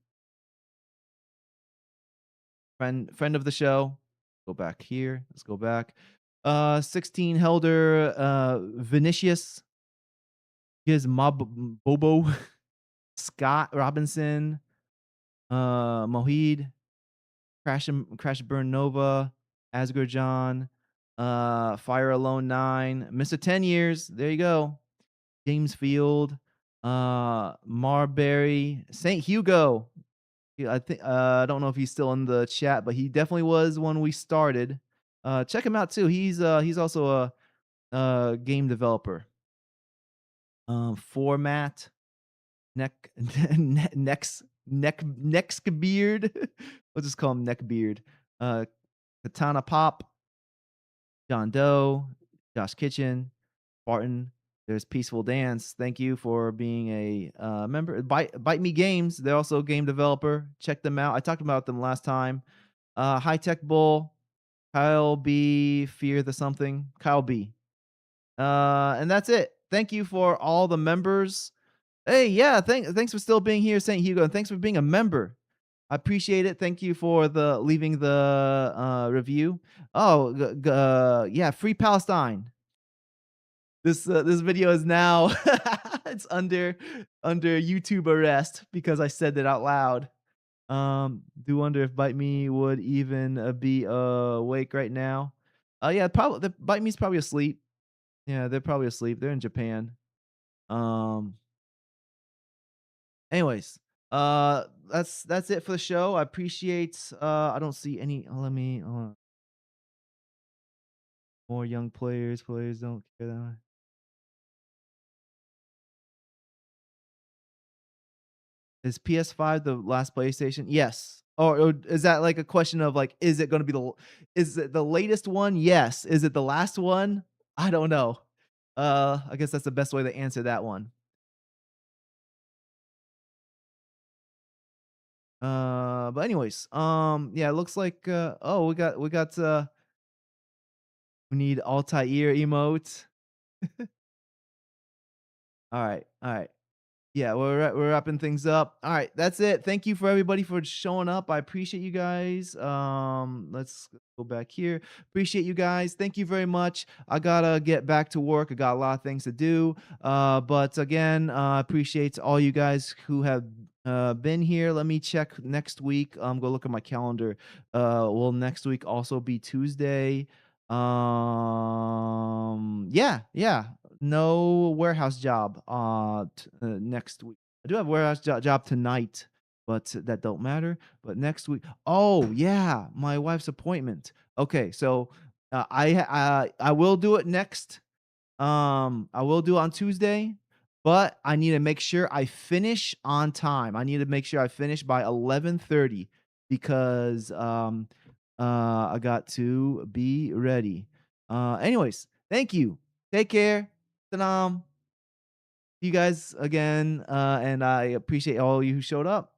Friend of the show. Go back here. Let's go back. 16 Helder Vinicius. Giz Mob Bobo. Scott Robinson. Mohid. Crash Burn Nova. Asger John. Fire Alone 9. Mr. 10 Years. There you go. James Field. Marbury. St. Hugo. Yeah, I think I don't know if he's still in the chat, but he definitely was when we started. Check him out too. He's also a game developer. Format neck next beard. We'll just call him Neckbeard. Katana Pop, John Doe, Josh Kitchen, Barton. There's Peaceful Dance. Thank you for being a member. Bite Me Games. They're also a game developer. Check them out. I talked about them last time. High Tech Bull, Kyle B, Fear the something. Kyle B. And that's it. Thank you for all the members. Hey, yeah, thanks for still being here, Saint Hugo, and thanks for being a member. I appreciate it. Thank you for the leaving the review. Oh, yeah, free Palestine. This video is now it's under YouTube arrest because I said it out loud. Do wonder if Bite Me would even be awake right now. Yeah, probably the Bite Me's probably asleep. Yeah, they're probably asleep. They're in Japan. Um, anyways, that's it for the show. I appreciate. I don't see any. Let me. More young players. Players don't care that much. Is PS5 the last PlayStation? Yes. Or is that like a question of like, is it going to be is it the latest one? Yes. Is it the last one? I don't know. I guess that's the best way to answer that one. But anyways, yeah, it looks like oh, we need Altair emote. All right. Yeah, we're wrapping things up. All right, that's it. Thank you for everybody for showing up. I appreciate you guys. Let's go back here. Appreciate you guys. Thank you very much. I gotta get back to work. I got a lot of things to do. But again, appreciate all you guys who have been here. Let me check next week. Go look at my calendar. Will next week also be Tuesday? Yeah, yeah. No warehouse job next week. I do have a warehouse job tonight, but that don't matter. But next week, oh yeah, my wife's appointment. Okay, so I will do it next. I will do it on Tuesday, but I need to make sure I finish on time. I need to make sure I finish by 11:30 because I got to be ready. Anyways, thank you. Take care. Salam. See you guys again, and I appreciate all you who showed up.